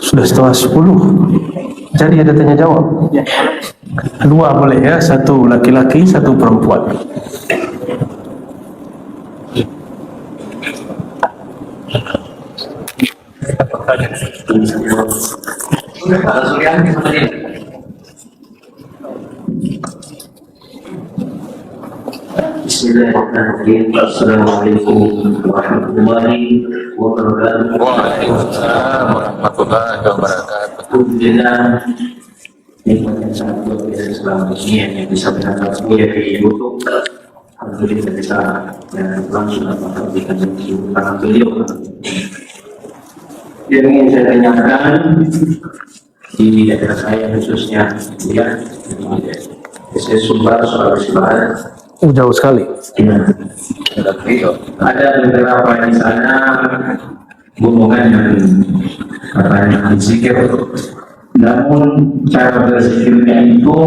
Sudah 9:30. Jadi ada tanya jawab. Dua boleh ya, satu laki-laki, satu perempuan. Bismillahirrahmanirrahim. Assalamualaikum warahmatullahi wabarakatuh. Waalaikumsalam warahmatullahi wabarakatuh. Alhamdulillah, nikmat yang sangat luar biasa selama ini yang bisa menangkap semuanya di YouTube. Alhamdulillah bisa langsung memperhatikan tentang beliau. Yang ingin saya tanyakan di daerah saya khususnya ya, saya Sumbar, Sulawesi Barat. Jauh sekali. Ada beberapa di sana golongan yang katanya zikir, namun cara berzikirnya itu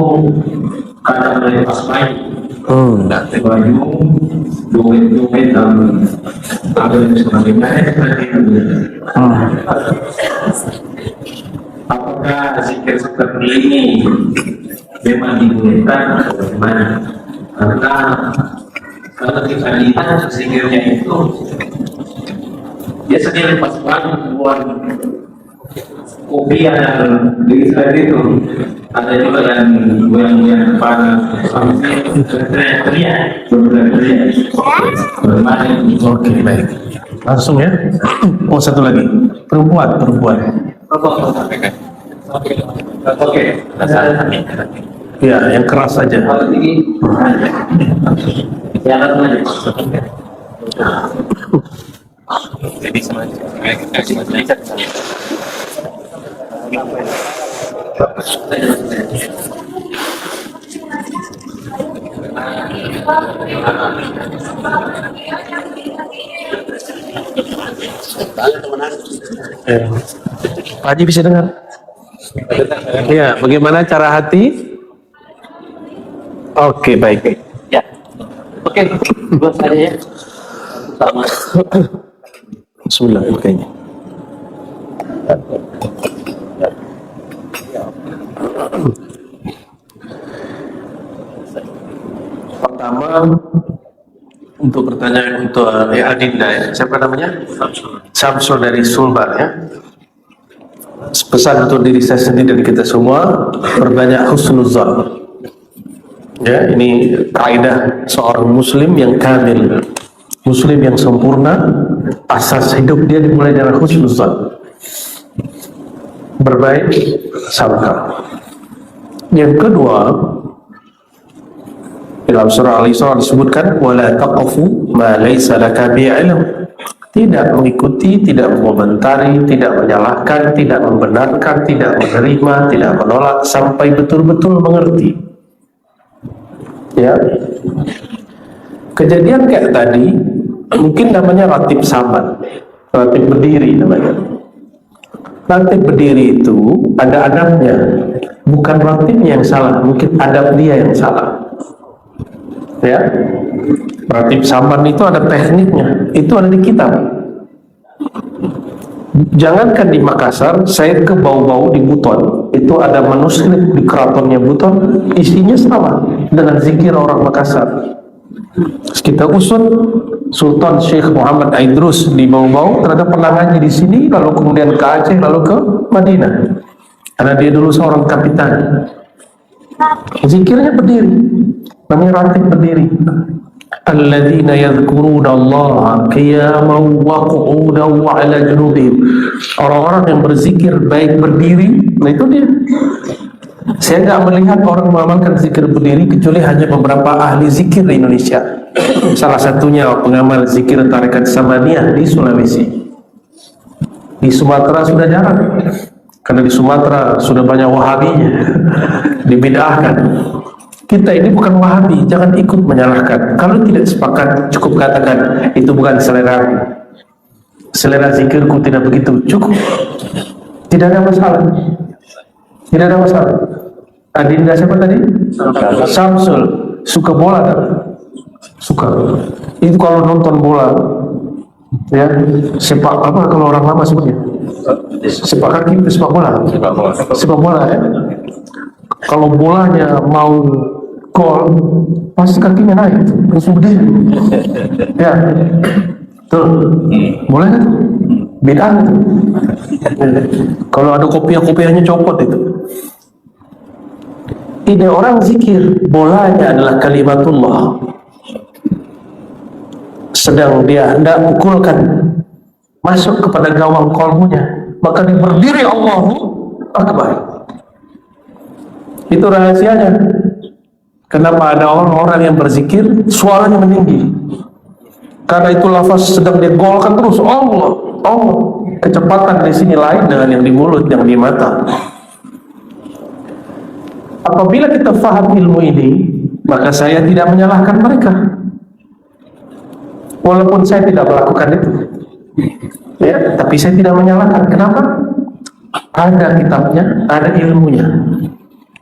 kadang melepas baik baju, domain dalam ada yang sebagainya. Apakah zikir seperti ini memang dibolehkan atau bagaimana? Karena kalau kita lihat zikirnya itu dia sendiri pas banget buat kopi yang di Israel itu ada juga yang goyang-goyang kepala sampai teriak bermain. Oke, baik. Langsung ya. Oh, satu lagi. Perempuan. Oke. Ya, yang keras saja. Kalau tinggi ya akan aja. Jadi semacam Pak Haji bisa dengar? Ya, bagaimana cara hati? Oke, baik. Ya. Oke, buat saya ya. Sama. Bismillah, kayaknya. Pertama, untuk pertanyaan untuk Adinda ya. Siapa namanya? Samsul dari Sulbar ya. Pesan untuk diri saya sendiri dan kita semua, perbanyak husnuzan. Ya, ini kaidah seorang muslim yang kamil, muslim yang sempurna, asas hidup dia dimulai dari husnuzan, berbaik sangka. Yang kedua, dalam surah Al-Isra disebutkan wala taqfu ma laysa laka bi'ilm. Tidak mengikuti, tidak mengomentari, tidak menyalahkan, tidak membenarkan, tidak menerima, tidak menolak sampai betul-betul mengerti. Ya. Kejadian kayak tadi mungkin namanya ratib saman, ratib berdiri namanya. Ratib berdiri itu ada adabnya, bukan ratibnya yang salah, mungkin adab dia yang salah. Ya, ratib saman itu ada tekniknya, itu ada di kitab. Jangankan di Makassar, saya ke Bau-Bau di Buton, itu ada manuskrip di keratonnya Buton, isinya sama dengan zikir orang Makassar. Kita usut Sultan Syekh Muhammad Aidrus di Bau-Bau, ternyata pernah ngaji di sini, lalu kemudian ke Aceh, lalu ke Madinah, karena dia dulu seorang kapitan. Zikirnya berdiri, namanya ratib berdiri. Alladzina yadhkuruna Allah qiyaman wa qu'udan wa 'ala junubihim. Orang-orang yang berzikir baik berdiri, nah itu dia. Saya nggak melihat orang mengamalkan zikir berdiri kecuali hanya beberapa ahli zikir di Indonesia. Salah satunya pengamal zikir Tarekat Samaniyah di Sulawesi. Di Sumatera sudah jarang, karena di Sumatera sudah banyak wahabinya, dibid'ahkan. Kita ini bukan wahabi, jangan ikut menyalahkan. Kalau tidak sepakat, cukup katakan itu bukan selera. Selera zikirku tidak begitu, cukup. Tidak ada masalah. Tidak ada masalah. Adinda siapa tadi? Samsul. Suka bola tak? Suka. Itu kalau nonton bola, ya sepak apa kalau orang lama sebutnya? Sepak kaki itu sepak bola. Sepak bola ya. Kalau bolanya mau gol, pasti kakinya naik, langsung berdiri. Ya, tuh, boleh kan? Beda kan? Kalau ada kopiah-kopiahnya copot itu. Ide orang zikir, bolanya adalah kalimatullah. Sedang dia hendak pukulkan, masuk kepada gawang kolbunya, maka dia berdiri Allahu Akbar. Itu rahasianya. Kenapa ada orang-orang yang berzikir suaranya meninggi? Karena itu lafaz sedang digolkan terus Allah, Allah. Kecepatan di sini lain dengan yang di mulut, yang di mata. Apabila kita faham ilmu ini, maka saya tidak menyalahkan mereka. Walaupun saya tidak melakukan itu, ya, tapi saya tidak menyalahkan. Kenapa? Ada kitabnya, ada ilmunya.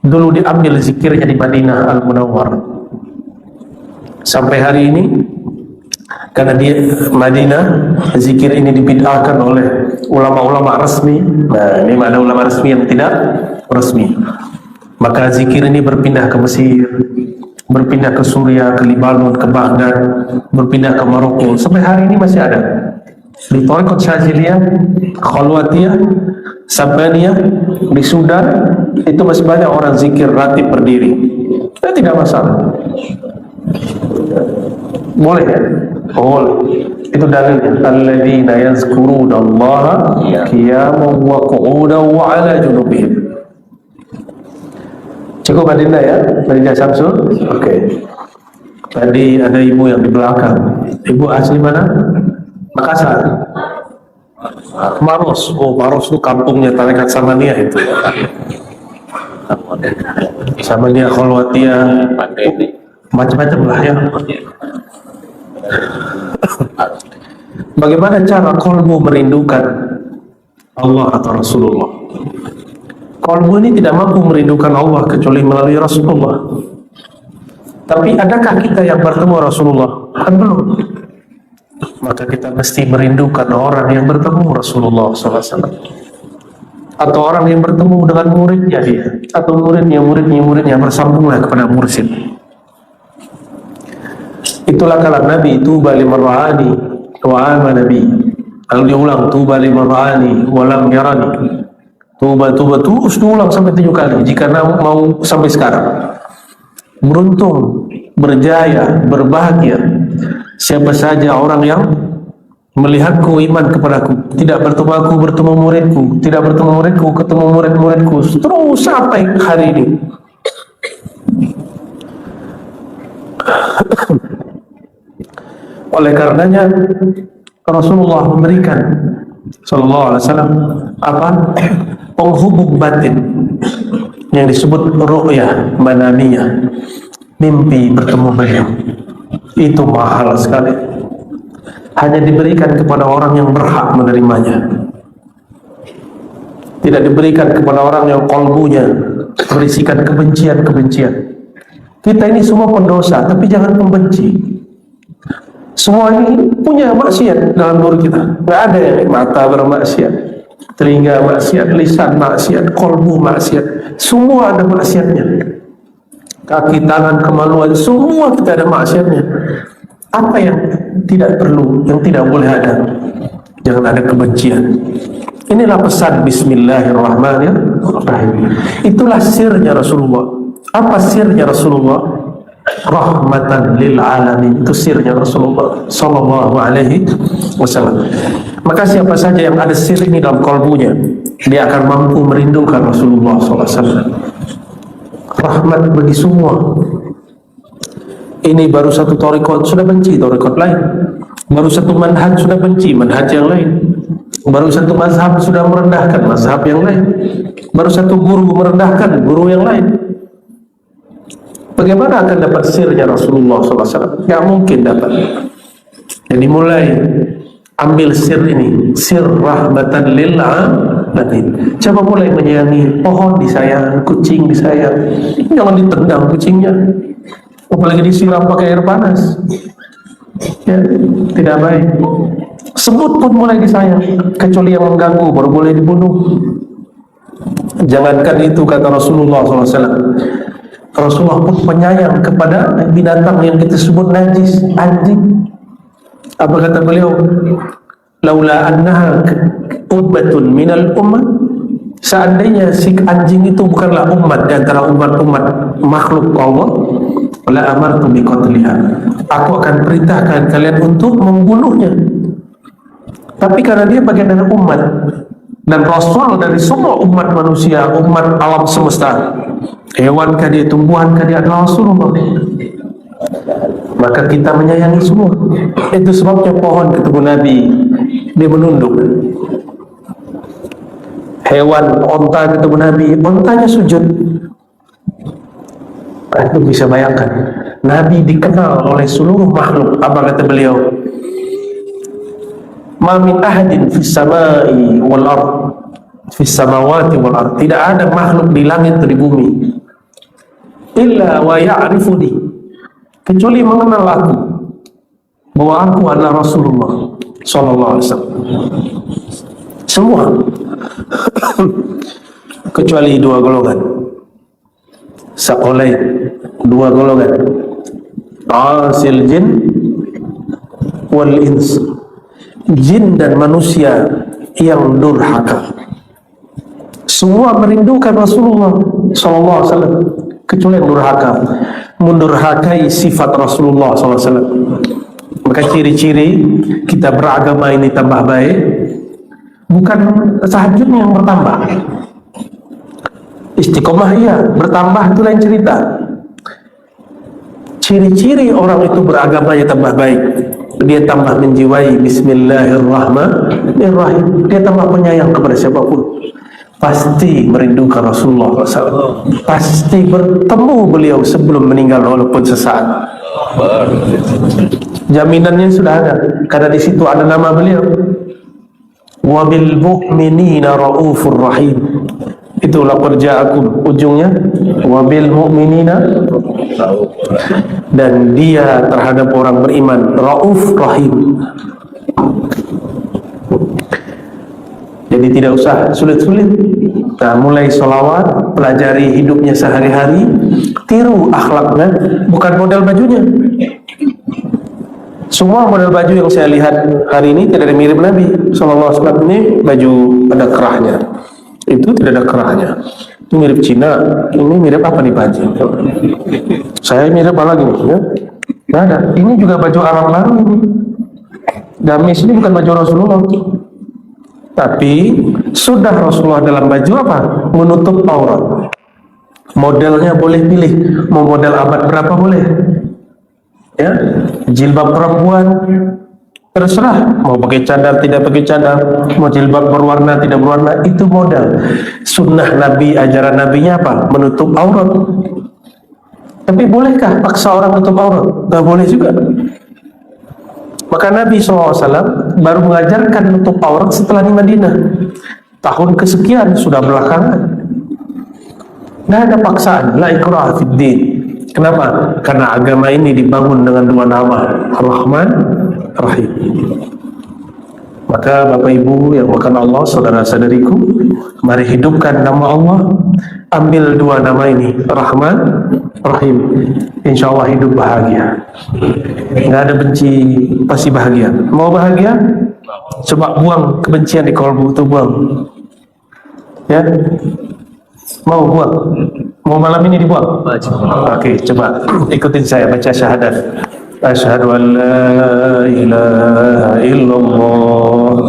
Dulu diambil zikirnya di Madinah Al-Munawwar. Sampai hari ini Karena di Madinah zikir ini dibid'ahkan oleh ulama-ulama resmi. Nah, ini ada ulama resmi yang tidak resmi. Maka zikir ini berpindah ke Mesir, berpindah ke Suriah, ke Lebanon, ke Baghdad, berpindah ke Maroko. Sampai hari ini masih ada. Di Thariqat Syadziliyah, Khalwatiyah, Sabaniyah, di Sudan itu masih banyak orang zikir ratib berdiri. Itu tidak masalah. Boleh ya? Boleh. Itu dalilnya. Alladzina yazkuruna Allaha qiyaman wa qu'udan wa 'ala junubihim. Cukup Adinda ya? Adinda Samsul? Oke. Tadi ada ibu yang di belakang. Ibu asli mana? Makassar. Maros. Oh, Maros itu kampungnya Tarekat Samaniyah itu. Samaniyah, Khalwatiyah, macam-macam lah ya. Bagaimana cara kolbu merindukan Allah atau Rasulullah? Kolbu ini tidak mampu merindukan Allah kecuali melalui Rasulullah. Tapi adakah kita yang bertemu Rasulullah? Kan belum. Maka kita mesti merindukan orang yang bertemu Rasulullah SAW, atau orang yang bertemu dengan muridnya dia, atau muridnya bersambunglah kepada mursyid. Itulah kalam Nabi, tuba liman ra'ani wa amana bi. Lalu diulang, tuba liman ra'ani wa lam yarani. Tuba terus diulang sampai 7 kali jika mau sampai sekarang. Beruntung, berjaya, berbahagia siapa saja orang yang melihatku, iman kepadaku, tidak bertemu aku, bertemu muridku, tidak bertemu muridku, ketemu murid-muridku, terus sampai hari ini. Oleh karenanya Rasulullah memberikan Sallallahu Alaihi Wasallam apa? Penghubung batin yang disebut ru'yah manamiyah, mimpi bertemu beliau. Itu mahal sekali, hanya diberikan kepada orang yang berhak menerimanya, tidak diberikan kepada orang yang kolbunya berisikan kebencian-kebencian. Kita ini semua pendosa, tapi jangan pembenci. Semua ini punya maksiat dalam diri kita. Nggak ada yang mata bermaksiat, telinga maksiat, lisan maksiat, kolbu maksiat. Semua ada maksiatnya. Kaki, tangan, kemaluan, semua kita ada maksiatnya. Apa yang tidak perlu, yang tidak boleh ada? Jangan ada kebencian. Inilah pesan Bismillahirrahmanirrahim. Itulah sirnya Rasulullah. Apa sirnya Rasulullah? Rahmatan lil alamin. Itu sirnya Rasulullah Sallallahu Alaihi Wasallam. Maka siapa saja yang ada sir ini dalam kalbunya, dia akan mampu merindukan Rasulullah Sallallahu Alaihi Wasallam. Rahmat bagi semua. Ini baru satu thariqat sudah benci thariqat lain, baru satu manhaj sudah benci manhaj yang lain, baru satu mazhab sudah merendahkan mazhab yang lain, baru satu guru merendahkan guru yang lain. Bagaimana akan dapat sirnya Rasulullah SAW? Gak mungkin dapat. Jadi mulai ambil sir ini, sir rahmatan lil alamin. Coba mulai menyayangi pohon disayang, kucing disayang. Jangan ditendang kucingnya, apalagi disiram pakai air panas. Ya, tidak baik. Semut pun mulai disayang, kecuali yang mengganggu baru boleh dibunuh. Jangankan itu, kata Rasulullah SAW. Rasulullah pun penyayang kepada binatang yang kita sebut najis, anjing. Apa kata beliau? Laula annaha ubbatun minal ummah. Seandainya si anjing itu bukanlah umat di antara umat-umat makhluk Allah, la amartu biqatliha. Aku akan perintahkan kalian untuk membunuhnya. Tapi karena dia bagian dari umat dan Rasul dari semua umat manusia, umat alam semesta, hewan kah dia, tumbuhan kah dia, adalah Rasulullah. Maka kita menyayangi semua. Itu sebabnya pohon ketemu Nabi, dia menunduk. Hewan, onta ketemu Nabi, ontanya sujud. Itu bisa bayangkan, Nabi dikenal oleh seluruh makhluk. Apa kata beliau? Ma min ahadin fis samai wal ard, fis samawati wal ard. Tidak ada makhluk di langit atau di bumi illa wa ya'rifuni, kecuali mengenal aku. bahwa aku adalah Rasulullah Sallallahu Alaihi Wasallam. Semua kecuali dua golongan, Saqalain, dua golongan, asil jin wal ins, jin dan manusia yang durhaka. Semua merindukan Rasulullah Sallallahu Alaihi Wasallam kecuali yang durhaka, mendurhakai sifat Rasulullah Sallallahu Alaihi Wasallam. Maka ciri-ciri kita beragama ini tambah baik bukan tahajudnya yang bertambah, istiqomah iya bertambah, itu lain cerita. Ciri-ciri orang itu beragamanya tambah baik, dia tambah menjiwai Bismillahirrahmanirrahim, dia tambah penyayang kepada siapapun, pasti merindukan Rasulullah SAW, pasti bertemu beliau sebelum meninggal walaupun sesaat. Jaminannya sudah ada, karena di situ ada nama beliau. Wabil mu'minina raufur rahim. Itulah perjaakum, ujungnya wabil mu'minina, dan dia terhadap orang beriman rauf rahim. Jadi tidak usah sulit-sulit. Nah, mulai sholawat, pelajari hidupnya sehari-hari, tiru akhlaknya, bukan model bajunya. Semua model baju yang saya lihat hari ini tidak ada mirip Nabi Sallallahu Alaihi Wasallam. Ini baju ada kerahnya, itu tidak ada kerahnya. Itu mirip Cina, ini mirip apa nih baju? Saya mirip apa lagi nih? Ya? Nggak ada. Ini juga baju Arab baru ini. Gamis ini bukan baju Rasulullah. Tapi sudah Rasulullah dalam baju apa? Menutup aurat. Modelnya boleh pilih, mau model abad berapa boleh. Ya, jilbab perempuan terserah, mau pakai cadar tidak pakai cadar, mau jilbab berwarna tidak berwarna, itu model. Sunnah Nabi, ajaran Nabinya apa? Menutup aurat. Tapi bolehkah paksa orang menutup aurat? Gak boleh juga. Maka Nabi SAW baru mengajarkan menutup aurat setelah di Madinah. Tahun kesekian sudah belakangan. Nggak ada paksaan, la ikraha fid din. Kenapa? Karena agama ini dibangun dengan dua nama, Ar-Rahman, Ar-Rahim. Maka Bapak Ibu yang makan Allah, saudara-saudariku, mari hidupkan nama Allah, ambil dua nama ini, Rahman, Rahim. Insya Allah hidup bahagia. Nggak ada benci, pasti bahagia. Mau bahagia? Coba buang kebencian di kolbu itu, buang. Ya, mau buang? Mau malam ini dibuang? Oke, coba ikutin saya baca syahadat. Asyhadu an la ilaha illallah.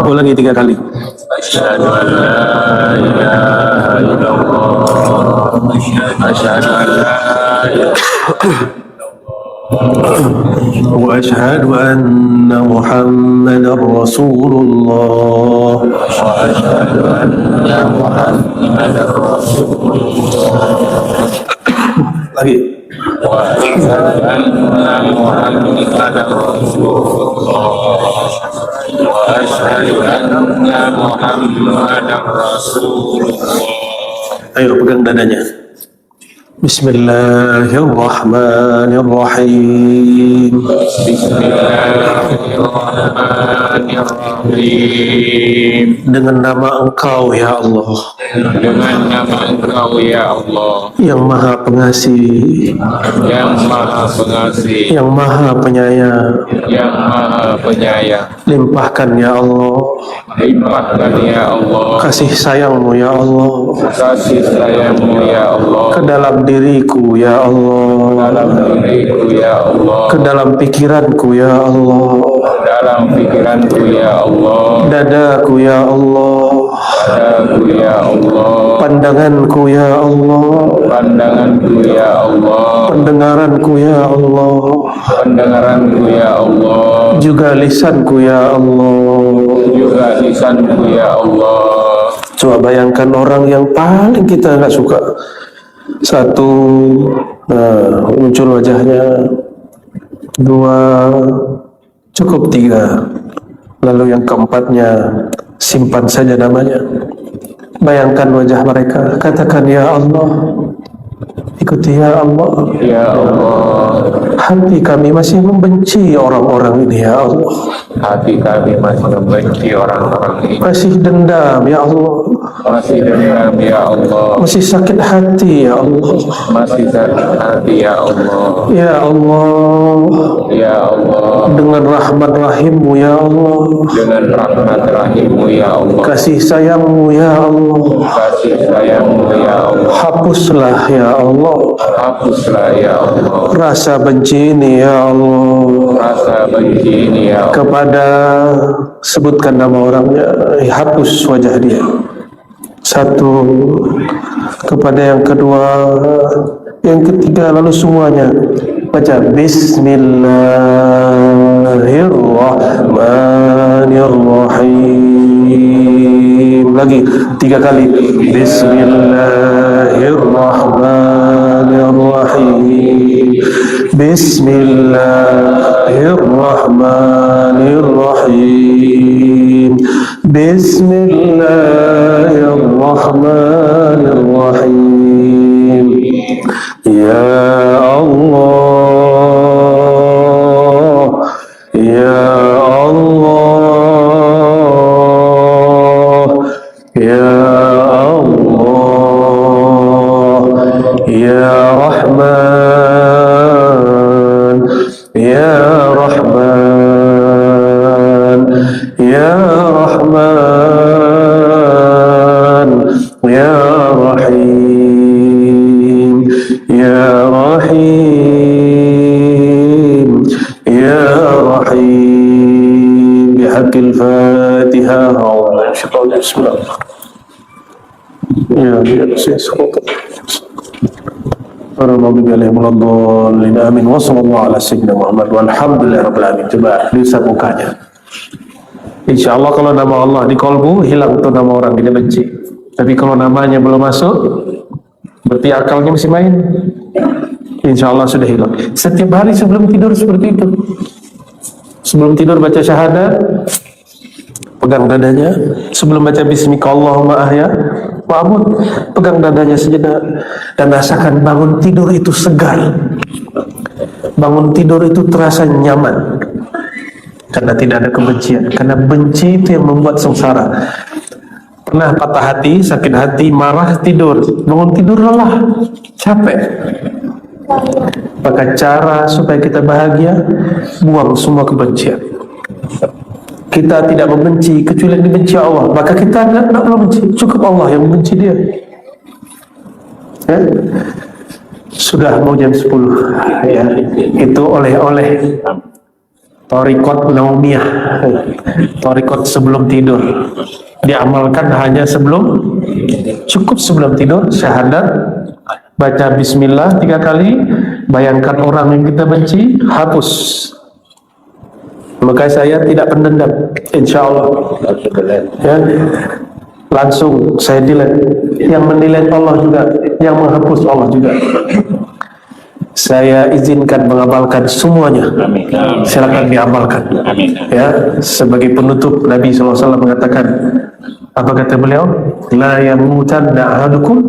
Ulangi 3 kali. Asyhadu an la ilaha illallah. Asyhadu an la ilaha wa asyhadu anna Muhammadar Rasulullah. Wa asyhadu anna Muhammadar Rasulullah. Lagi. Wa asyhadu anna Muhammadar Rasulullah. Wa asyhadu anna Muhammadar Rasulullah. Ayo pegang dadanya. Bismillahirrahmanirrahim. Bismillahirrahmanirrahim. Dengan nama Engkau ya Allah. Dengan nama Engkau ya Allah. Yang Maha Pengasih. Yang Maha Pengasih. Yang Maha Penyayang. Yang Maha Penyayang. Limpahkan ya Allah. Limpahkan ya Allah. Kasih sayang-Mu ya Allah. Kasih sayang-Mu ya Allah. Ke dalam diriku ya Allah, dalam diriku ya Allah, ke dalam pikiranku ya Allah, dalam pikiranku ya Allah, dadaku ya Allah, dadaku ya Allah, pandanganku ya Allah, pandanganku ya Allah, pendengaranku ya Allah, pendengaranku ya Allah, juga lisanku ya Allah, juga lisanku ya Allah. Coba bayangkan orang yang paling kita nggak suka. Satu, muncul wajahnya. Dua, cukup. Tiga, lalu yang keempatnya simpan saja namanya. Bayangkan wajah mereka, katakan ya Allah, Ikuti ya Allah. Ya Allah, Hati kami masih membenci orang-orang ini ya Allah. hati kami masih membenci orang-orang ini, Masih dendam ya Allah. masih dendam ya Allah, Masih sakit hati ya Allah. masih sakit hati ya Allah, Ya Allah, ya Allah, dengan rahmat rahimmu ya Allah, dengan rahmat rahimmu ya Allah, kasih sayangmu ya Allah, kasih sayangmu ya Allah, hapuslah ya Allah hapuslah ya Allah rasa benci ini ya Allah. rasa benci ini ya Allah, Kepada, sebutkan nama orangnya, hapus wajah dia. Satu, kepada yang kedua, yang ketiga, lalu semuanya baca Bismillahirrahmanirrahim. Lagi 3 kali. Bismillahirrahmanirrahim. Bismillahirrahmanirrahim. Bismillahirrahmanirrahim. Ya Allah, Ya Allah, Ya Allah, Ya Rahman, Ya Rahman, Ya Rahman, Ya Rahim, Ya Rahim, Ya Rahim. Bihaqqil Fatihah. Bismillah. Ya, para nabi alaihi wasallam. Amin. Wassallallahu ala sayyidina Muhammad walhamdulillahirabbil alamin. Coba lihat mukanya. Insyaallah kalau nama Allah di kolbu hilang tuh nama orang kita benci. Tapi kalau namanya belum masuk, berarti akalnya masih main. Insyaallah sudah hilang. Setiap hari sebelum tidur seperti itu. Sebelum tidur baca syahadat, pegang dadanya. Sebelum baca bismika Allahumma ahya wa amut, pegang dadanya sejenak dan rasakan bangun tidur itu segar. Bangun tidur itu terasa nyaman karena tidak ada kebencian. Karena benci itu yang membuat sengsara. Pernah patah hati, sakit hati, marah, tidur. Bangun tidur lelah, capek. Maka cara supaya kita bahagia, buang semua kebencian. Kita tidak membenci kecuali yang dibenci Allah. Maka kita tidak membenci, cukup Allah yang membenci dia. Ya? Sudah mau jam 10 ya. Itu oleh-oleh Thariqat Naumiyah, Thariqat sebelum tidur. Diamalkan hanya cukup sebelum tidur, syahadat, baca bismillah 3 kali, bayangkan orang yang kita benci, hapus. Maka saya tidak pendendam, insya Allah ya, langsung saya delete. Yang mendelete Allah juga, yang menghapus Allah juga. Saya izinkan mengamalkan semuanya. Silakan diamalkan. Ya, sebagai penutup Nabi SAW mengatakan, apa kata beliau? La yamutanna ahadukum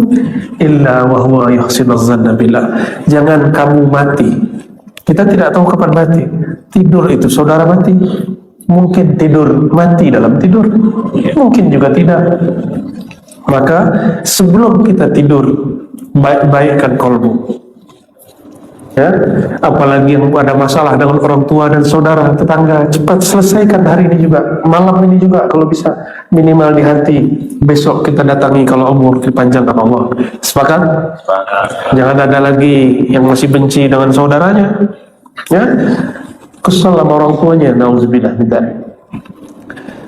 illa wa huwa yuhsinuz zanna billah. Jangan kamu mati. Kita tidak tahu kapan mati. Tidur itu saudara mati. Mungkin tidur mati dalam tidur, mungkin juga tidak. Maka sebelum kita tidur, baik-baikkan kolbu. Ya, apalagi yang ada masalah dengan orang tua dan saudara, tetangga, cepat selesaikan hari ini juga, malam ini juga kalau bisa, minimal di hati. Besok kita datangi kalau umur dipanjangkan Allah. Sepakat? Jangan ada lagi yang masih benci dengan saudaranya, ya, kesal sama orang tuanya, nauzubillah min dzalik.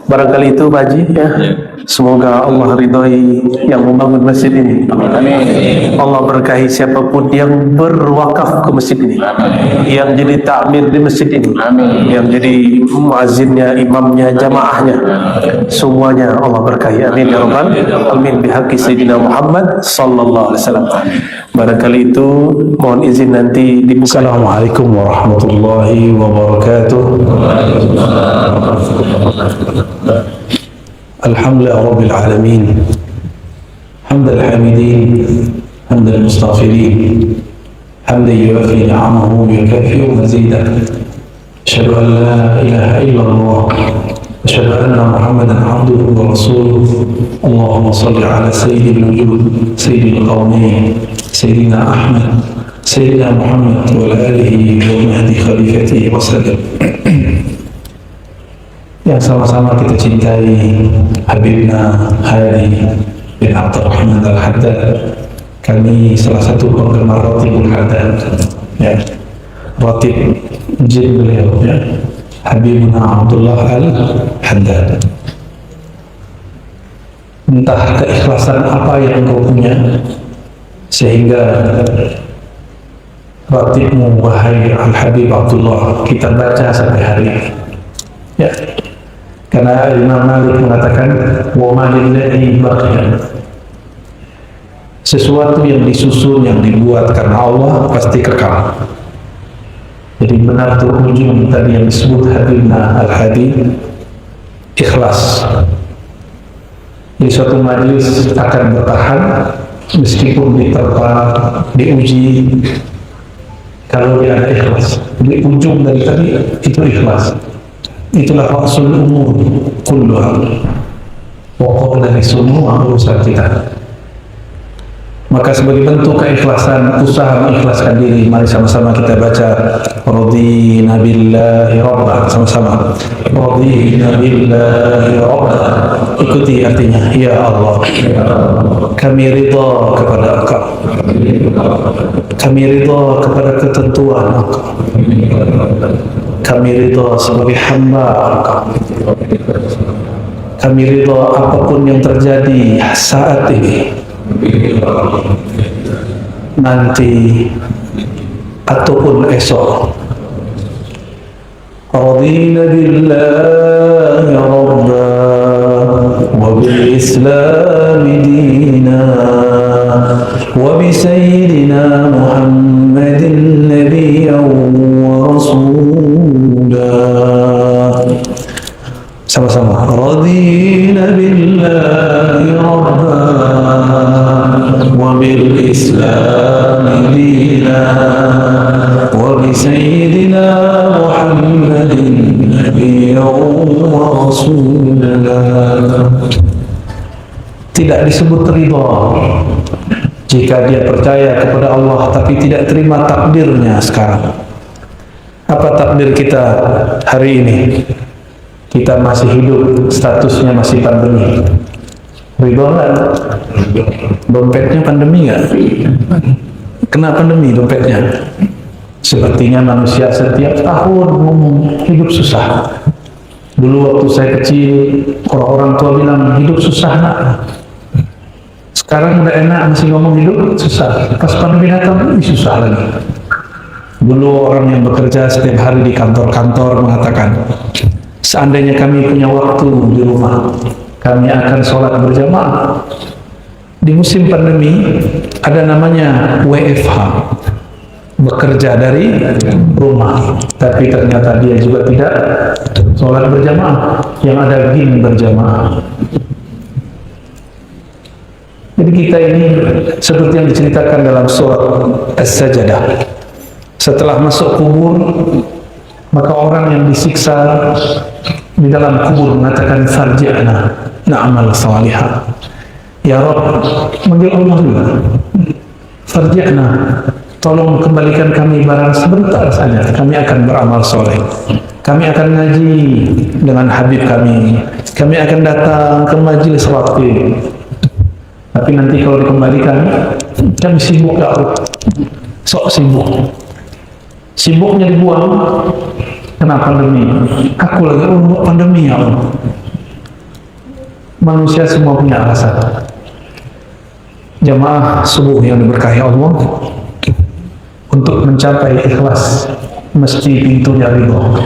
Barangkali itu Pak Haji ya. Semoga Allah ridhoi yang membangun masjid ini. Amin. Allah berkahi siapapun yang berwakaf ke masjid ini. Yang jadi takmir di masjid ini. Amin. Yang jadi muazzinnya, imamnya, jamaahnya. Semuanya Allah berkahi. Amin ya rabbal alamin bihaqqi sayyidina Muhammad sallallahu alaihi wasallam. Barangkali itu mohon izin nanti dibuka. Assalamualaikum warahmatullahi wabarakatuh. Alhamdulillah Rabbil Alamin, hamdal hamidin, حمد المستغفرين حمدا يوافي نعمه ويكافئ مزيدا. أشهد أن لا إله إلا الله، أشهد أن محمدا عبده ورسوله. اللهم صل على سيد الوجود سيد القومين سيدنا أحمد سيدنا محمد وعلى آله ومهدي خليفته وسلم. Yang sama-sama kita cintai Habibna Hadi bin Abdurrahman Al-Haddad. Kami salah satu penggemar Ratibul Haddad, ya. Ratib jin beliau, ya. Habibna Abdullah Al-Haddad. Entah keikhlasan apa yang kau punya sehingga Ratibmu wahai Al-Habib Abdullah kita baca sampai hari ini, ya. Karena Imam Malik mengatakan wa ma lillahi baqiyan, sesuatu yang disusun, yang dibuat karena Allah pasti kekal. Jadi benar terujung tadi yang disebut Habibna Al-Hadi, ikhlas. Di suatu majelis akan bertahan meskipun diterpa, diuji, kalau dia ada ikhlas. Di ujung dari tadi itu ikhlas. Itulah rasul umur kulluha, pokok dari semua urusan kita. Maka sebagai bentuk keikhlasan, usaha mengikhlaskan diri, mari sama-sama kita baca radina billahi rabba, sama-sama radina billahi rabba. Ikuti artinya, ya Allah, kami ridha kepada Engkau, kami ridha kepada ketentuan Engkau, kami ridha sebagai hamba Engkau, kami ridha apapun yang terjadi saat ini, nanti ataupun esok. Radina billahi rabba wa bil islami dina wa bi sayyidina Muhammadin nabiyyan wa rasula. Sama-sama. Radina billahi rabba wa bil islami dina wa bi sayyidina Muhammadin nabiyyan wa rasula. Tidak disebut ridha jika dia percaya kepada Allah tapi tidak terima takdirnya sekarang. Apa takdir kita hari ini? Kita masih hidup, statusnya masih pandemi. Ridho nggak? Dompetnya pandemi nggak? Kena pandemi dompetnya. Sepertinya manusia setiap tahun ngomong hidup susah. Dulu waktu saya kecil, orang tua bilang hidup susah nak. Sekarang udah enak masih ngomong hidup susah. Pas pandemi datang lebih susah lagi. Dulu orang yang bekerja setiap hari di kantor-kantor mengatakan, seandainya kami punya waktu di rumah, kami akan sholat berjamaah. Di musim pandemi ada namanya WFH, bekerja dari rumah, tapi ternyata dia juga tidak sholat berjamaah, yang ada gym berjamaah. Jadi kita ini seperti yang diceritakan dalam surat As-Sajdah, setelah masuk kubur maka orang yang disiksa di dalam kubur mengatakan farji'na na'mal salihah. Ya Rabb, manggil Allah juga. Farji'na, tolong kembalikan kami barang sebentar saja, kami akan beramal soleh. Kami akan ngaji dengan Habib kami akan datang ke majelis ratib. Tapi nanti kalau dikembalikan, kami sibuk ya Allah. Sok sibuk. Sibuknya dibuang. Kenapa pandemi? Aku lagi pandemi ya Allah. Manusia semua punya alasan. Jamaah subuh yang diberkahi Allah, untuk mencapai ikhlas mesti pintunya ridho.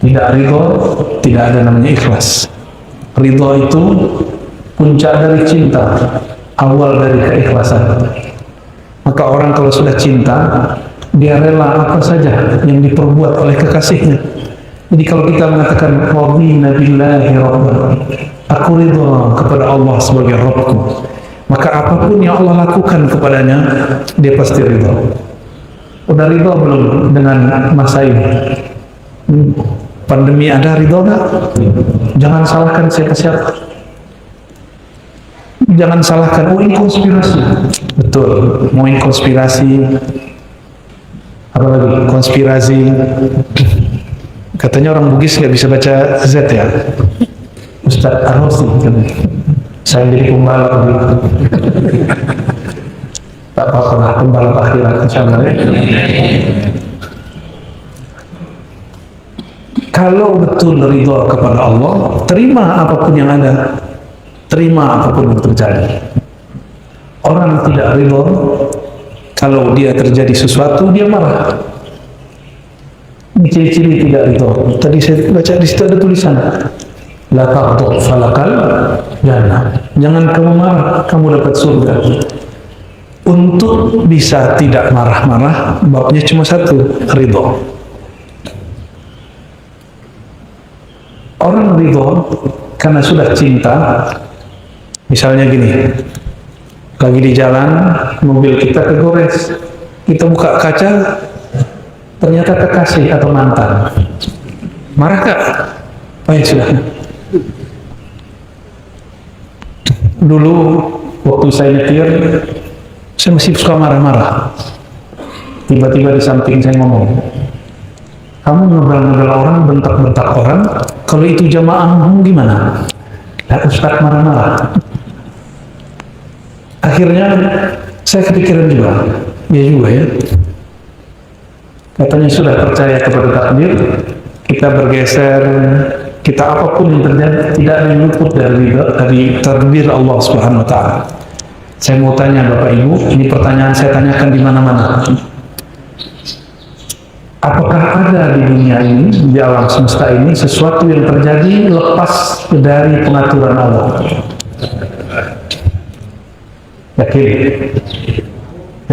Tidak ridho, tidak ada namanya ikhlas. Ridho itu puncak dari cinta, awal dari keikhlasan. Maka orang kalau sudah cinta, dia rela apa saja yang diperbuat oleh kekasihnya. Jadi kalau kita mengatakan radina billahi rabban, aku ridha kepada Allah sebagai Rabbku, maka apapun yang Allah lakukan kepadanya, dia pasti ridho. Udah ridho belum dengan masa ini? Pandemi ada ridho nggak? Jangan salahkan siapa-siapa. Jangan salahkan, oh ini konspirasi. Betul, mau ini konspirasi. Apa lagi? Konspirasi. Katanya orang Bugis nggak bisa baca Z ya. Ustadz Arosi kan. Saya jadi pembalap gitu. Tak apa-apa lah, pembalap akhirat insyaallah ya. Kalau betul ridho kepada Allah, terima apapun yang ada, terima apapun yang terjadi. Orang tidak ridho, kalau dia terjadi sesuatu dia marah. Ini ciri-ciri tidak ridho. Tadi saya baca di situ ada tulisan, la taqtu falakal jannah. Jangan kamu marah, kamu dapat surga. Untuk bisa tidak marah-marah, babnya cuma satu, ridho. Orang ridho karena sudah cinta. Misalnya gini, lagi di jalan, mobil kita kegores, kita buka kaca, ternyata kekasih atau mantan. Marah kak? Baik sudah. Dulu waktu saya nyetir, saya masih suka marah-marah. Tiba-tiba di samping saya ngomong, kamu ngebel-ngebel orang, bentak-bentak orang, kalau itu jamaahmu gimana? Lah Ustaz marah-marah. Akhirnya saya kepikiran juga, ya juga ya. Katanya sudah percaya kepada takdir, kita bergeser, kita apapun yang terjadi tidak ada yang luput dari takdir Allah Subhanahu Wa Taala. Saya mau tanya Bapak Ibu, ini pertanyaan saya tanyakan di mana-mana. Apakah ada di dunia ini, di alam semesta ini, sesuatu yang terjadi lepas dari pengaturan Allah? Yakin?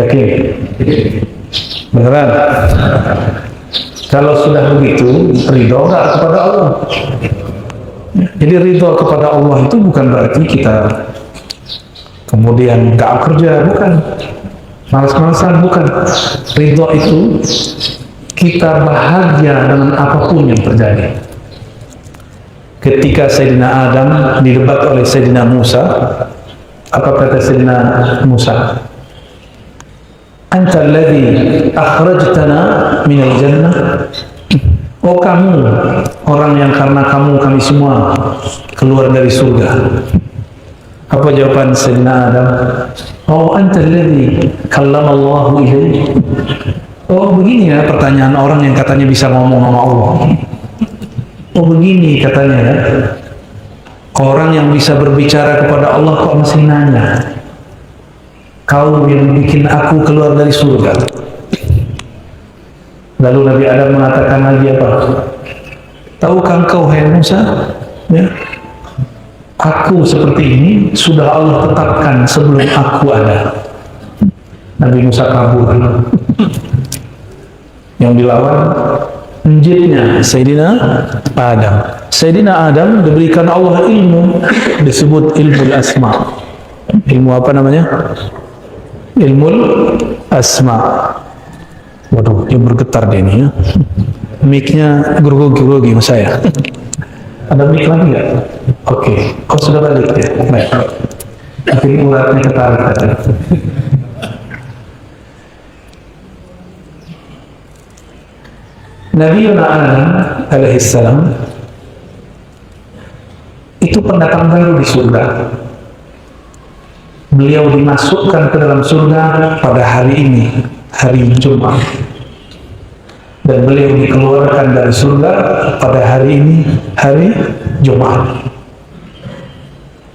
Yakin? Beneran? Kalau sudah begitu, ridho nggak kepada Allah? Jadi ridho kepada Allah itu bukan berarti kita kemudian nggak kerja, bukan. Malas-malasan, bukan. Ridho itu kita bahagia dengan apapun yang terjadi. Ketika Sayyidina Adam didebat oleh Sayyidina Musa, apa kata Sayyidina Musa? Anta alladhi akhrajtana minal jannah. Oh kamu, orang yang karena kamu kami semua keluar dari surga. Apa jawaban Sayyidina Adam? Oh anta alladhi kallamallahu ilaihi. Oh begini ya pertanyaan orang yang katanya bisa ngomong sama Allah. Oh begini katanya ya, orang yang bisa berbicara kepada Allah kok masih nanya, kau yang bikin aku keluar dari surga. Lalu Nabi Adam mengatakan lagi apa? Tahukah engkau hai Musa, ya, aku seperti ini sudah Allah tetapkan sebelum aku ada. Nabi Musa kabur. Yang dilawan njitnya Sayyidina Adam. Sayyidina Adam diberikan Allah ilmu, disebut ilmu asma. Ilmu apa namanya? Ilmu asma. Waduh, dia bergetar dia ini ya. Mic-nya grogi-grogi sama saya. Ada mic lagi nggak? Oke. Oh sudah balik ya. Baik. Mungkin uratnya ketarik tadi. Nabi Adam alaihissalam itu pendatang baru di surga. Beliau dimasukkan ke dalam surga pada hari ini, hari Jumat. Dan beliau dikeluarkan dari surga pada hari ini, hari Jumat.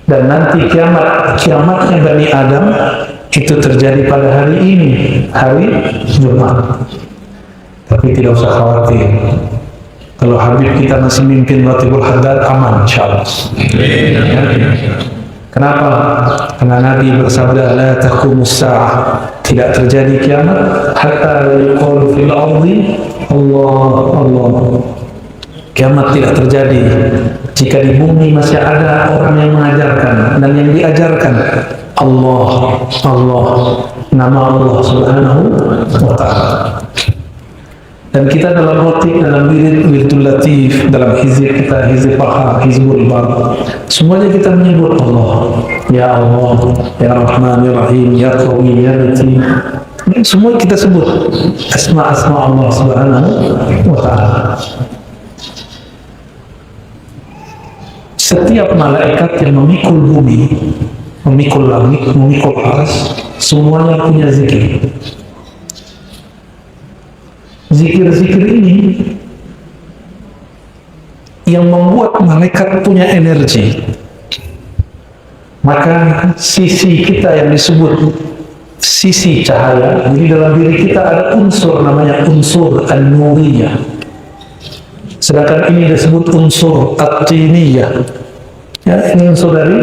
Dan nanti kiamatnya Bani Adam itu terjadi pada hari ini, hari Jumat. Tapi tidak usah khawatir. Kalau Habib kita masih mimpin Ratibul Haddad, aman insyaAllah. Kenapa? Karena Nabi bersabda, la taqumus sa'ah, tidak terjadi kiamat hatta yuqalu fil ardi Allah Allah. Kiamat tidak terjadi jika di bumi masih ada orang yang mengajarkan dan yang diajarkan Allah, nama Allah Subhanahu wa Ta'ala. Dan kita dalam roti, dalam wiridul latif, dalam hizib kita, hizib paha, hizbul bar, semuanya kita menyebut Allah, ya Rahman, ya Rahim, ya Qawi, ya Latif. Semua kita sebut asma-asma Allah Subhanahu wa Ta'ala. Setiap malaikat yang memikul bumi, memikul langit, memikul aras, semuanya punya zikir. Zikir-zikir ini yang membuat malaikat punya energi. Maka sisi kita yang disebut sisi cahaya, jadi dalam diri kita ada unsur namanya unsur an-nuriyah. Sedangkan ini disebut unsur at-tiniyah. Ya, ini unsur dari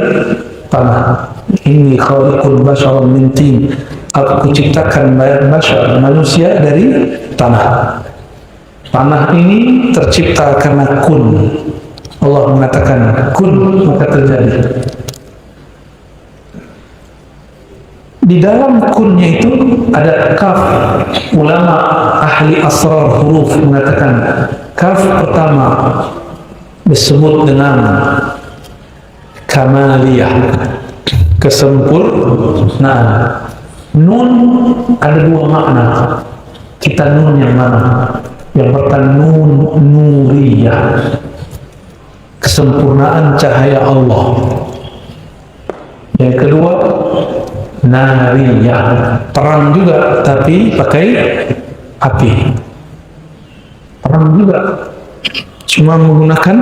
tanah. Ini khaliqul basharan min tin. Aku ciptakan bashar, manusia dari tanah. Tanah ini tercipta karena kun. Allah mengatakan kun, maka terjadi. Di dalam kunnya itu ada kaf. Ulama ahli asrar huruf mengatakan kaf pertama disebut dengan kamaliyah, kesempurnaan. Nun ada dua makna. Kita nun yang mana? Yang pertama nun nuriyah, kesempurnaan cahaya Allah. Yang kedua nariyah, terang juga tapi pakai api. Terang juga, cuma menggunakan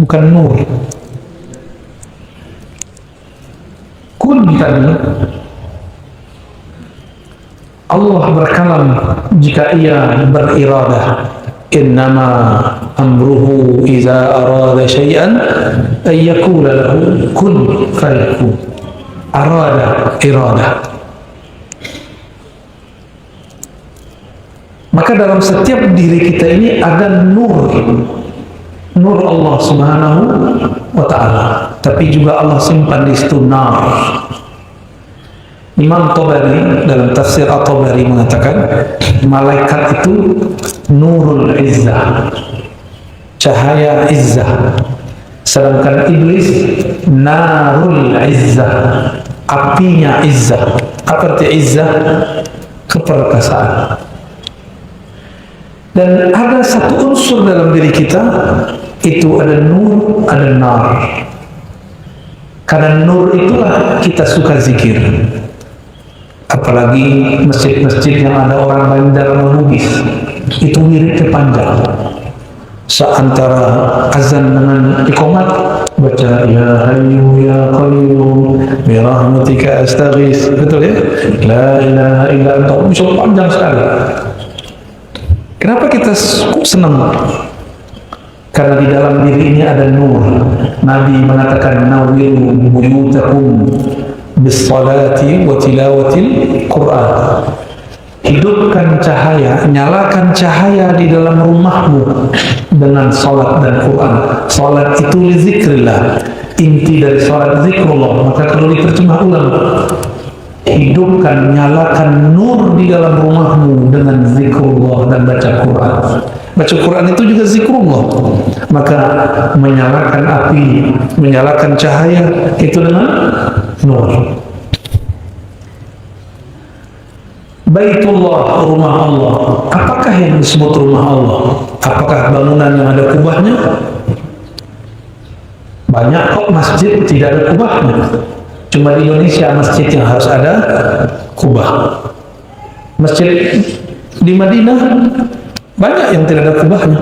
bukan nur. Kun tadi Allah berkalam jika ia beriradah. Innama amruhu iza arada syai'an ay yaqula lahu kun fayakun. Arada, iradah. Maka dalam setiap diri kita ini ada nur Allah Subhanahu wa Ta'ala, tapi juga Allah simpan di situ nar. Imam Tabari dalam tafsir At-Tabari mengatakan malaikat itu nurul izzah, cahaya izzah, sedangkan iblis narul izzah, apinya izzah. Apa arti izzah? Keperkasaan. Dan ada satu unsur dalam diri kita, itu ada nur, ada nar. Karena nur itulah kita suka zikir. Apalagi masjid-masjid yang ada orang bandar menugis, itu wiridnya panjang. Seantara azan dengan iqamat baca ya hayyu ya qayyum bi rahmatika astaghits, betul ya? La ilaha illa anta, bisa panjang sekali. Kenapa kita senang? Karena di dalam diri ini ada nur. Nabi mengatakan nawwiru buyutakum bis-salati wa tilawatil Qur'an. Hidupkan cahaya, nyalakan cahaya di dalam rumahmu dengan salat dan Quran. Salat itu li zikrillah. Inti dari salat zikrullah. Maka kalau diterjemah ulang, hidupkan, nyalakan nur di dalam rumahmu dengan zikrullah dan baca Quran. Baca Quran itu juga zikrullah. Maka menyalakan api, menyalakan cahaya itu dengan nur. Baitullah, rumah Allah. Apakah yang disebut rumah Allah? Apakah bangunan yang ada kubahnya? Banyak kok masjid tidak ada kubahnya. Cuma di Indonesia masjid yang harus ada kubah. Masjid di Madinah banyak yang tidak ada kubahnya.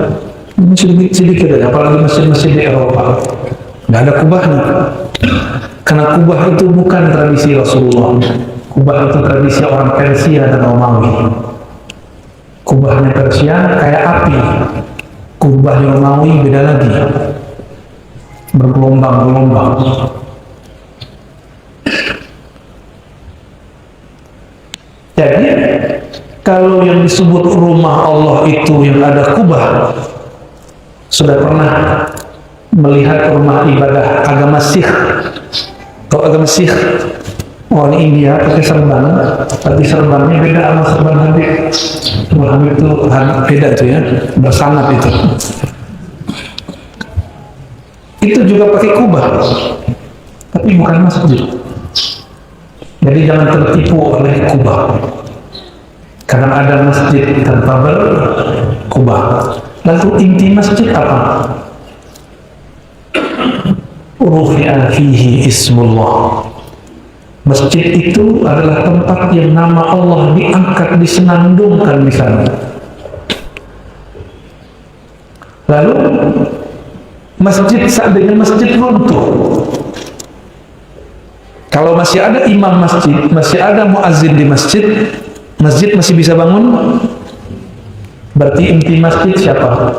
Sedikit aja, apalagi masjid-masjid di Eropa nggak ada kubahnya. Karena kubah itu bukan tradisi Rasulullah. Kubah itu tradisi orang Persia dan Romawi. Kubahnya Persia kayak api. Kubahnya Romawi beda lagi, bergelombang-gelombang. Jadi kalau yang disebut rumah Allah itu yang ada kubah, sudah pernah melihat rumah ibadah agama Sikh? Kalau agama Sikh orang India pakai serban, tapi serbannya beda sama serban Habib. Habib itu beda tuh ya, bersanad itu. Itu juga pakai kubah, tapi bukan masjid. Jadi jangan tertipu oleh kubah. Karena ada masjid tanpa berkubah. Lalu inti masjid apa? Rufi'a fihi ismullah. Masjid itu adalah tempat yang nama Allah diangkat, disenandungkan di sana. Lalu masjid seandainya masjid runtuh, kalau masih ada imam masjid, masih ada muazzin di masjid, masjid masih bisa bangun. Berarti inti masjid siapa?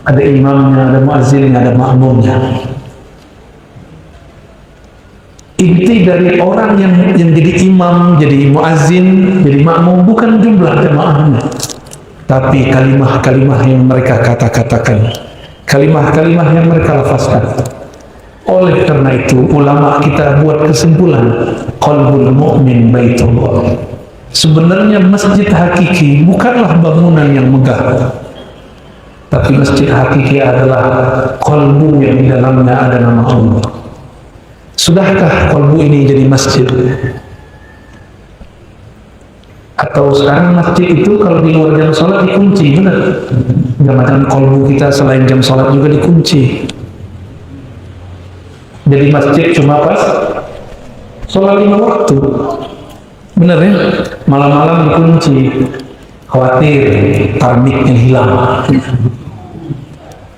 Ada imamnya, ada muazzinnya, ada makmumnya. Inti dari orang yang jadi imam, jadi muazzin, jadi makmum bukan jumlah jemaahnya, tapi kalimah-kalimah yang mereka kata-katakan, kalimah-kalimah yang mereka lafazkan. Oleh karena itu ulama kita buat kesimpulan, qalbul mu'min baitullah. Sebenarnya masjid hakiki bukanlah bangunan yang megah, tapi masjid hakiki adalah qalbu yang di dalamnya ada nama Allah. Sudahkah qalbu ini jadi masjid? Atau sekarang masjid itu kalau di luar jam sholat dikunci, benar? Jangan qalbu kita selain jam sholat juga dikunci. Jadi masjid cuma pas sholat 5 waktu, benar ya? Malam-malam dikunci, khawatir tarmiknya hilang.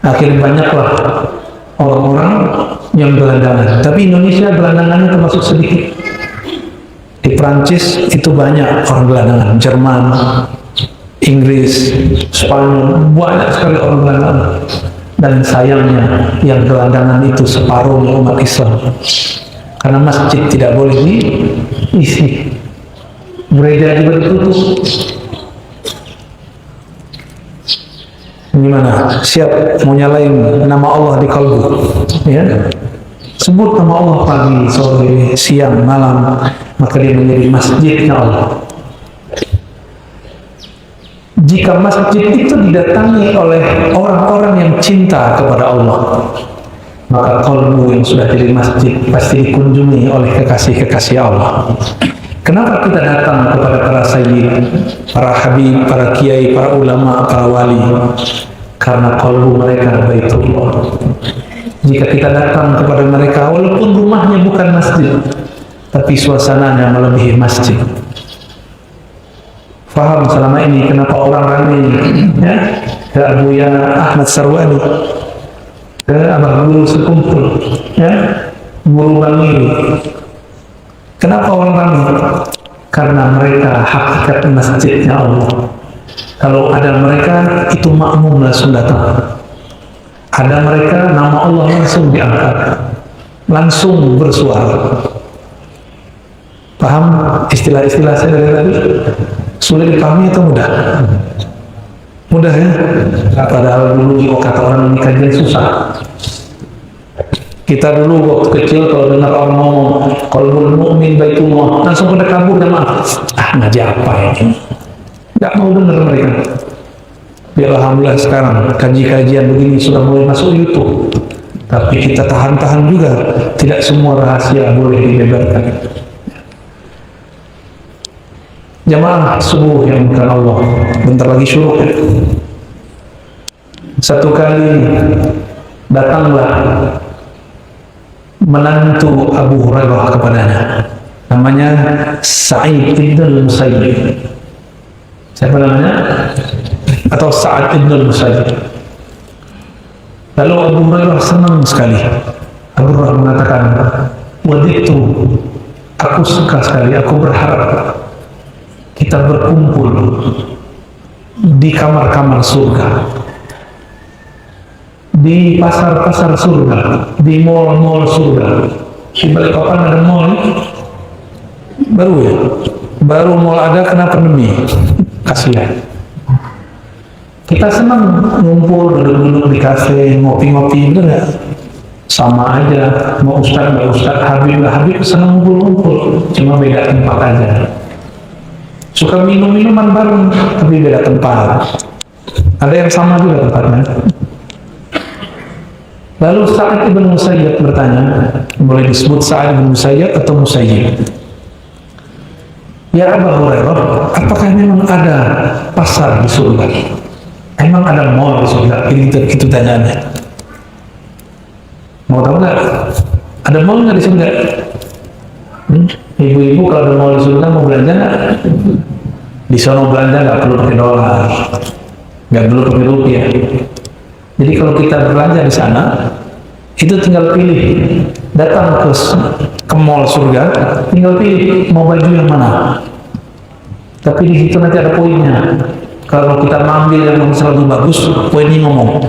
Akhirnya banyaklah orang-orang yang gelandangan. Tapi Indonesia gelandangannya termasuk sedikit. Di Prancis itu banyak orang gelandangan, Jerman, Inggris, Spanyol, banyak sekali orang gelandangan. Dan sayangnya yang gelandangan itu separuhnya umat Islam. Karena masjid tidak boleh diisi, gereja juga ditutup. Gimana? Siap mau nyalain nama Allah di kalbu? Ya? Sebut nama Allah pagi, sore, siang, malam, maka dia menjadi masjidnya Allah. Jika masjid itu didatangi oleh orang-orang yang cinta kepada Allah, maka kalbu yang sudah jadi masjid pasti dikunjungi oleh kekasih-kekasih Allah. Kenapa kita datang kepada para sayyid, para habib, para kiai, para ulama, para wali? Karena kalbu mereka baitullah. Jika kita datang kepada mereka, walaupun rumahnya bukan masjid, tapi suasananya melebihi masjid. Faham selama ini kenapa orang ramai ya? Ke Abuya Ahmad Sarwani, ke Abah Guru sekumpul, ya? Guru Bangil. Kenapa orang ramai? Karena mereka hakikat masjidnya Allah. Kalau ada mereka, itu makmum langsung datang. Ada mereka, nama Allah langsung diangkat, langsung bersuara. Paham istilah-istilah saya dari tadi? Sulit dipahami atau mudah? Mudah ya? Padahal dulu kata orang ini kajian susah. Kita dulu waktu kecil kalau dengar orang ngomong qalbul mu'min baitullah, langsung pada kabur dan maaf. Ngaji apa ya? Gak mau dengar mereka. Ya alhamdulillah sekarang kaji-kajian begini sudah mulai masuk YouTube. Tapi kita tahan-tahan juga, tidak semua rahasia boleh dibeberkan. Jamaah subuh yang bukan Allah, bentar lagi syuruk ya. Satu kali datanglah menantu Abu Hurairah kepadanya, namanya Sa'id ibn Musayyib. Siapa namanya? Atau Sa'ad ibn Musayyib. Lalu Abu Hurairah senang sekali. Abu Hurairah mengatakan, waditu, aku suka sekali, aku berharap kita berkumpul di kamar-kamar surga, di pasar-pasar surga, di mall-mall surga. Di Balikpapan ada mall baru ya? Baru mall ada kena pandemi. Kasihan. Kita senang ngumpul, duduk-duduk di kafe, ngopi-ngopi, bener nggak? Sama aja, mau ustad nggak ustad, habib nggak habib, senang ngumpul-ngumpul, cuma beda tempat aja. Suka minum-minuman bareng, tapi beda tempat. Ada yang sama juga tempatnya. Lalu Sa'id ibn Musayyib bertanya, boleh disebut Sa'id ibn Musayyib atau Musayyib? Ya Abu Hurairah, apakah memang ada pasar di surga? Emang ada mall di surga? Itu tanyaannya. Mau tahu nggak? Ada mall nggak di surga? Ibu-ibu kalau ada mall di surga mau belanja nggak? Di sana belanja nggak perlu pakai dolar, nggak perlu pakai rupiah. Jadi kalau kita belanja di sana, itu tinggal pilih. Datang ke mall surga, tinggal pilih mau baju yang mana. Tapi di situ nanti ada poinnya. Kalau kita mengambil yang selalu bagus, poinnya ngomong,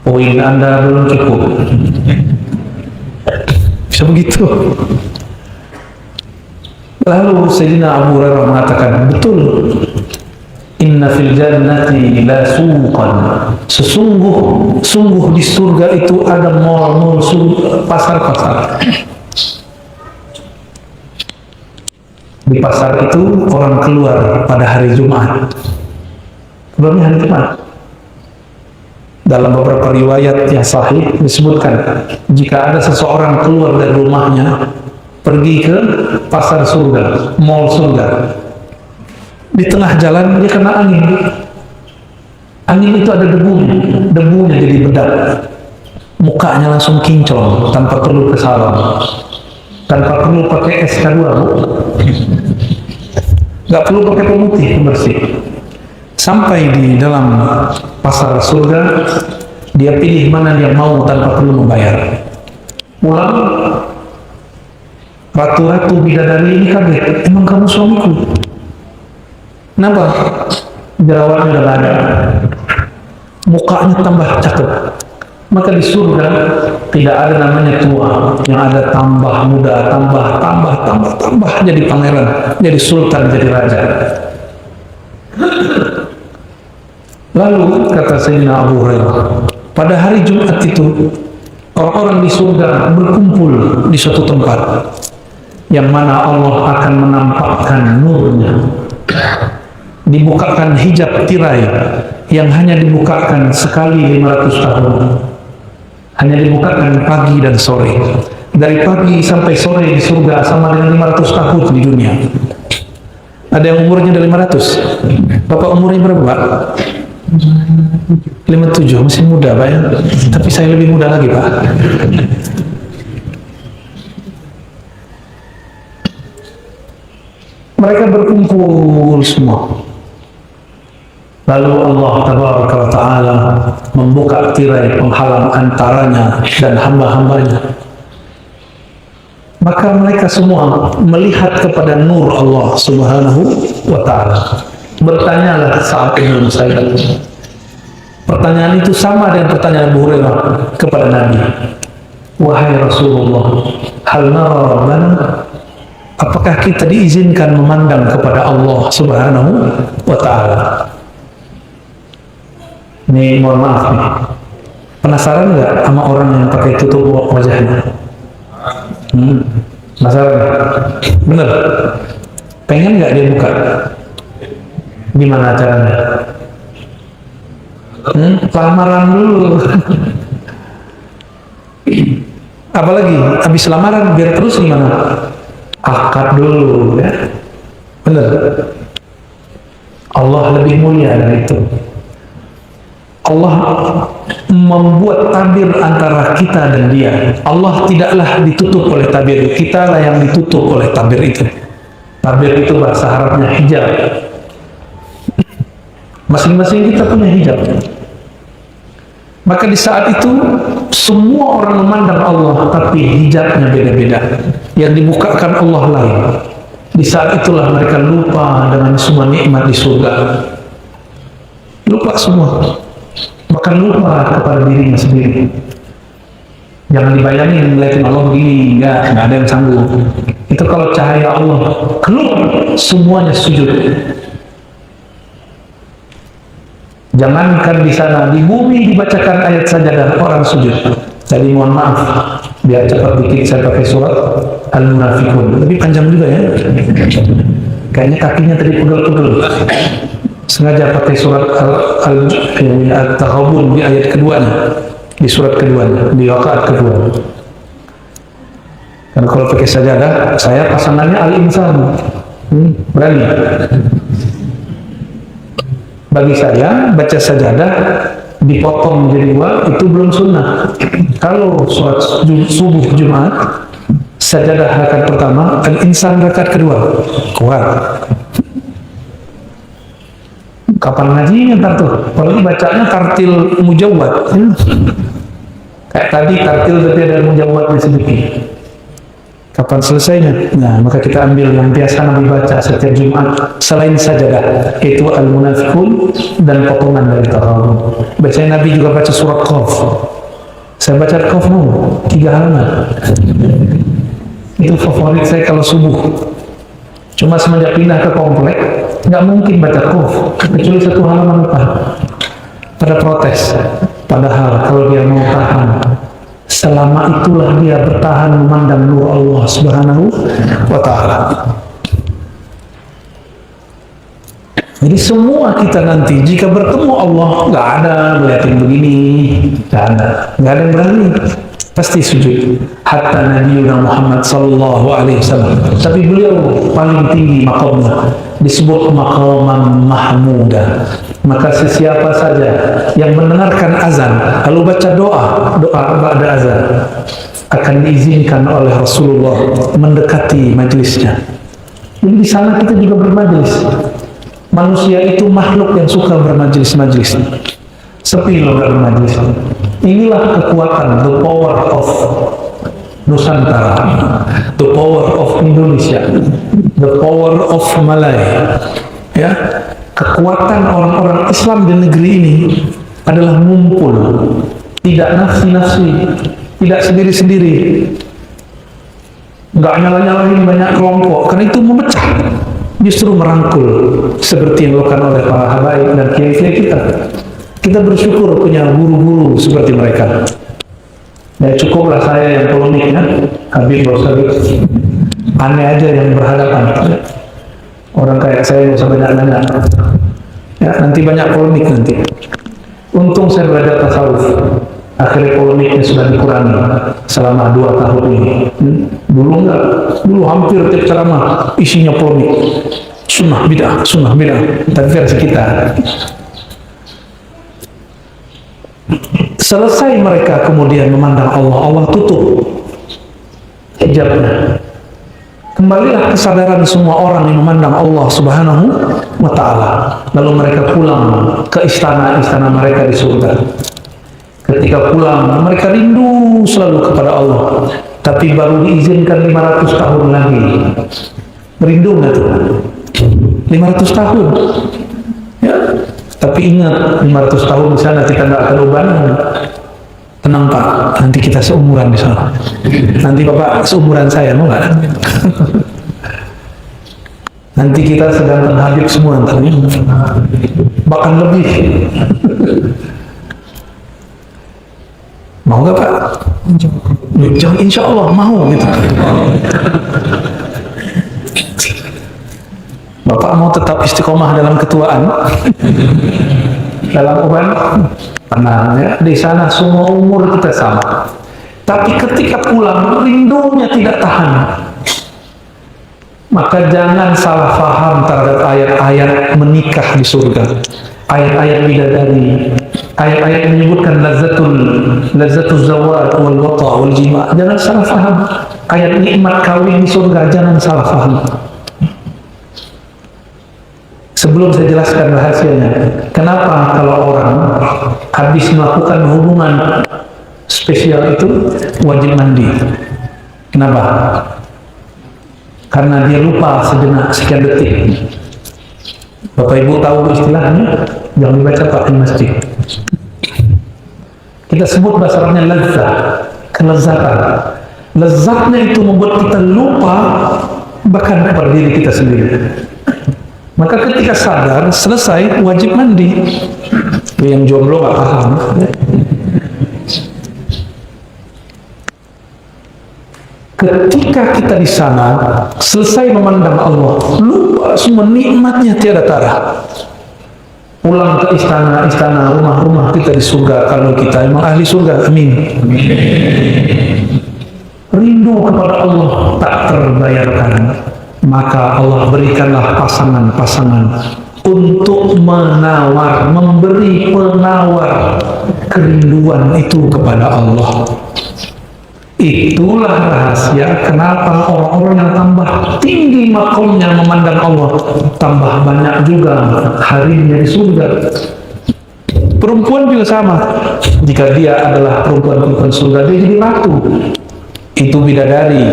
poin Anda belum cukup. Bisa begitu. Lalu Sayyidina Abu Hurairah mengatakan, betul. Inna fil jannati la suqan. Sungguh di surga itu ada mall-mall, pasar-pasar. Di pasar itu orang keluar pada hari Jumat. Sebelumnya hari Jumat. Dalam beberapa riwayat yang sahih disebutkan, jika ada seseorang keluar dari rumahnya pergi ke pasar surga, mall surga, di tengah jalan dia kena angin. Angin itu ada debunya jadi bedak. Mukanya langsung kinclong tanpa perlu ke salon, tanpa perlu pakai SK2, nggak perlu pakai pemutih pembersih. Sampai di dalam pasar surga, dia pilih mana dia mau tanpa perlu membayar. Pulang, ratu-ratu bidadari ini kaget, emang kamu suamiku? Kenapa? Jerawatnya udah ada, mukanya tambah cakep. Maka di surga tidak ada namanya tua, yang ada tambah muda, tambah jadi pangeran, jadi sultan, jadi raja. Lalu kata Sayyidina Abu Hurairah, pada hari Jumat itu orang-orang di surga berkumpul di suatu tempat yang mana Allah akan menampakkan nurnya. Dibukakan hijab tirai yang hanya dibukakan sekali 500 tahun. Hanya dibukakan pagi dan sore. Dari pagi sampai sore di surga sama dengan 500 tahun di dunia. Ada yang umurnya dari 500. Bapak umurnya berapa, Pak? 57, masih muda, Pak ya? Tapi saya lebih muda lagi, Pak. Mereka berkumpul semua. Lalu Allah Tabaraka wa Ta'ala membuka tirai penghalang antaranya dan hamba-hambanya. Maka mereka semua melihat kepada nur Allah Subhanahu wa Ta'ala. Bertanyalah saat Ibn Musayyib. Pertanyaan itu sama dengan pertanyaan Abu Hurairah kepada Nabi. Wahai Rasulullah, hal nara rabbana? Apakah kita diizinkan memandang kepada Allah Subhanahu wa Ta'ala? Ini mohon maaf nih. Penasaran nggak sama orang yang pakai tutup wajahnya? Penasaran? Bener? Pengen nggak dia buka? Gimana caranya? Lamaran dulu. Apalagi habis lamaran biar terus gimana? Akad dulu ya. Bener? Allah lebih mulia dari itu. Allah membuat tabir antara kita dan dia. Allah tidaklah ditutup oleh tabir, kitalah yang ditutup oleh tabir itu. Tabir itu bahasa Arabnya hijab. Masing-masing kita punya hijab. Maka di saat itu semua orang memandang Allah, tapi hijabnya beda-beda. Yang dibukakan Allah lain. Di saat itulah mereka lupa dengan semua nikmat di surga. Lupa semua. Bahkan lupa kepada dirinya sendiri. Jangan dibayangin melihat Allah begini, enggak ada yang sanggup. Itu kalau cahaya Allah keluar, semuanya sujud. Jangankan di sana, di bumi dibacakan ayat sajadah, orang sujud. Jadi mohon maaf, biar cepat dikit saya pakai surat Al-Munafiqun. Lebih panjang juga ya. Kayaknya kakinya tadi pegel-pegel. Sengaja pakai surat Al-Taghabun di ayat keduanya, di surat keduanya, di rakaat kedua. Karena kalau pakai sajadah, saya pasangannya Al-Insan. Berani. Bagi saya, baca sajadah dipotong menjadi dua, itu belum sunnah. Kalau surat subuh Jumat, sajadah rakaat pertama, Al-Insan rakaat kedua. Kuat. Kapan ngajinya ntar tuh? Apalagi bacanya tartil mujawwad. Kayak tadi tartil tapi ada mujawwad di sedikit. Kapan selesainya? Nah, maka kita ambil yang biasa Nabi baca setiap Jumat selain sajadah, yaitu Al-Munafiqun dan potongan dari Taghabun. Bacanya Nabi juga baca surat Qaf. Saya baca Qaf 3 halaman. Itu favorit saya kalau subuh. Cuma semenjak pindah ke komplek, nggak mungkin baca Qaf kecuali 1 halaman depan. Pada protes. Padahal kalau dia mau tahan, selama itulah dia bertahan memandang nur Allah Subhanahu wa ta'ala. Jadi semua kita nanti jika bertemu Allah, nggak ada melihatin begini, nggak ada yang berani, pasti sujud. Hatta Nabi Muhammad sallallahu alaihi wasallam, tapi beliau paling tinggi makamnya, disebut maqaman mahmuda. Maka sesiapa saja yang mendengarkan azan lalu baca doa ba'da azan, akan diizinkan oleh Rasulullah mendekati majelisnya. Jadi di sana kita juga bermajelis. Manusia itu makhluk yang suka bermajelis-majelis. Sepi loh bermajelis. Inilah kekuatan, the power of Nusantara, the power of Indonesia, the power of Malaya. Ya, kekuatan orang-orang Islam di negeri ini adalah ngumpul, tidak nafsi-nafsi, tidak sendiri-sendiri, nggak nyala-nyalain banyak kelompok, karena itu memecah, justru merangkul, seperti yang dilakukan oleh para habaib dan kiai-kiai kita. Kita bersyukur punya guru-guru seperti mereka. Ya cukuplah saya yang polemik ya, Habib Rosawi, aneh aja yang berhadapan. Orang kayak saya nggak usah banyak-banyak. Ya, nanti banyak polemik nanti. Untung saya belajar tasawuf. Akhirnya polemiknya sudah dikurangi selama 2 tahun ini. Dulu enggak, dulu hampir tiap ceramah isinya polemik. Sunnah bid'ah. Tapi versi kita. Selesai mereka kemudian memandang Allah, Allah tutup hijabnya. Kembalilah kesadaran semua orang yang memandang Allah Subhanahu wa ta'ala. Lalu mereka pulang ke istana-istana mereka di surga. Ketika pulang, mereka rindu selalu kepada Allah. Tapi baru diizinkan 500 tahun lagi. Merindu nggak tuh? 500 tahun. Ya. Tapi ingat, 500 tahun di sana kita nggak akan ubanan. Tenang Pak, nanti kita seumuran di sana. Nanti Bapak seumuran saya, mau nggak? Nanti kita sedang Habib semua ntar, bahkan lebih. Mau nggak Pak? Jangan, insya Allah mau gitu. Bapak mau tetap istiqomah dalam ketuaan, dalam uban, tenang ya. Di sana semua umur kita sama. Tapi ketika pulang rindunya tidak tahan. Maka jangan salah faham terhadap ayat-ayat menikah di surga, ayat-ayat bidadari, ayat-ayat menyebutkan lazzatul zawat wal wata wal jima'. Jangan salah faham. Ayat nikmat kawin di surga jangan salah faham. Sebelum saya jelaskan rahasianya, kenapa kalau orang habis melakukan hubungan spesial itu wajib mandi? Kenapa? Karena dia lupa sejenak sekian detik. Bapak Ibu tahu istilahnya? Jangan dibaca Pak di masjid. Kita sebut bahasa Arabnya lazzah, kelezatan. Lezatnya itu membuat kita lupa bahkan pada diri kita sendiri. Maka ketika sadar, selesai, wajib mandi. Yang jomblo nggak paham. Ketika kita di sana selesai memandang Allah, lupa semua nikmatnya tiada tara. Pulang ke istana, rumah-rumah kita di surga kalau kita memang ahli surga. Amin. Rindu kepada Allah tak terbayarkan, maka Allah berikanlah pasangan-pasangan untuk menawar, memberi penawar kerinduan itu kepada Allah. Itulah rahasia kenapa orang-orang yang tambah tinggi makomnya memandang Allah, tambah banyak juga harinya di surga. Perempuan juga sama. Jika dia adalah perempuan surga, dia jadi ratu. Itu bidadari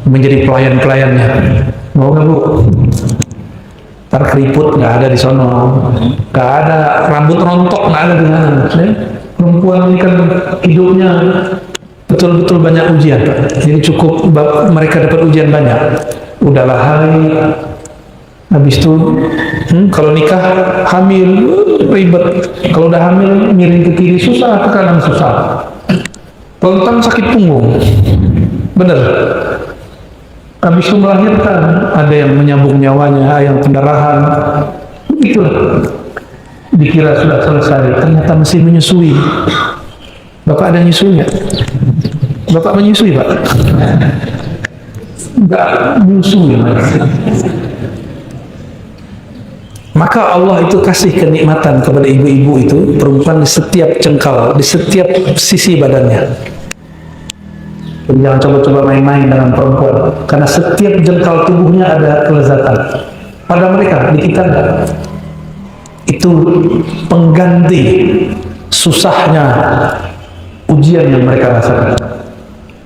menjadi pelayan-pelayannya. Mau nggak, Bu? Ntar keriput nggak ada di sono, nggak ada rambut rontok, nggak ada di sana. Perempuan ini kan hidupnya betul-betul banyak ujian. Jadi cukup mereka dapat ujian banyak. Udahlah hari, habis itu kalau nikah hamil ribet. Kalau udah hamil miring ke kiri susah, ke kanan susah. Tentang sakit punggung, bener. Habis itu melahirkan, ada yang menyambung nyawanya, yang pendarahan, begitulah. Dikira sudah selesai, ternyata masih menyusui. Bapak ada nyusui nggak? Bapak menyusui, Pak? Enggak menyusui. Maka Allah itu kasih kenikmatan kepada ibu-ibu itu, perempuan di setiap jengkal, di setiap sisi badannya. Jadi jangan coba-coba main-main dengan perempuan, karena setiap jengkal tubuhnya ada kelezatan. Pada mereka, di kita enggak. Itu pengganti susahnya ujian yang mereka rasakan.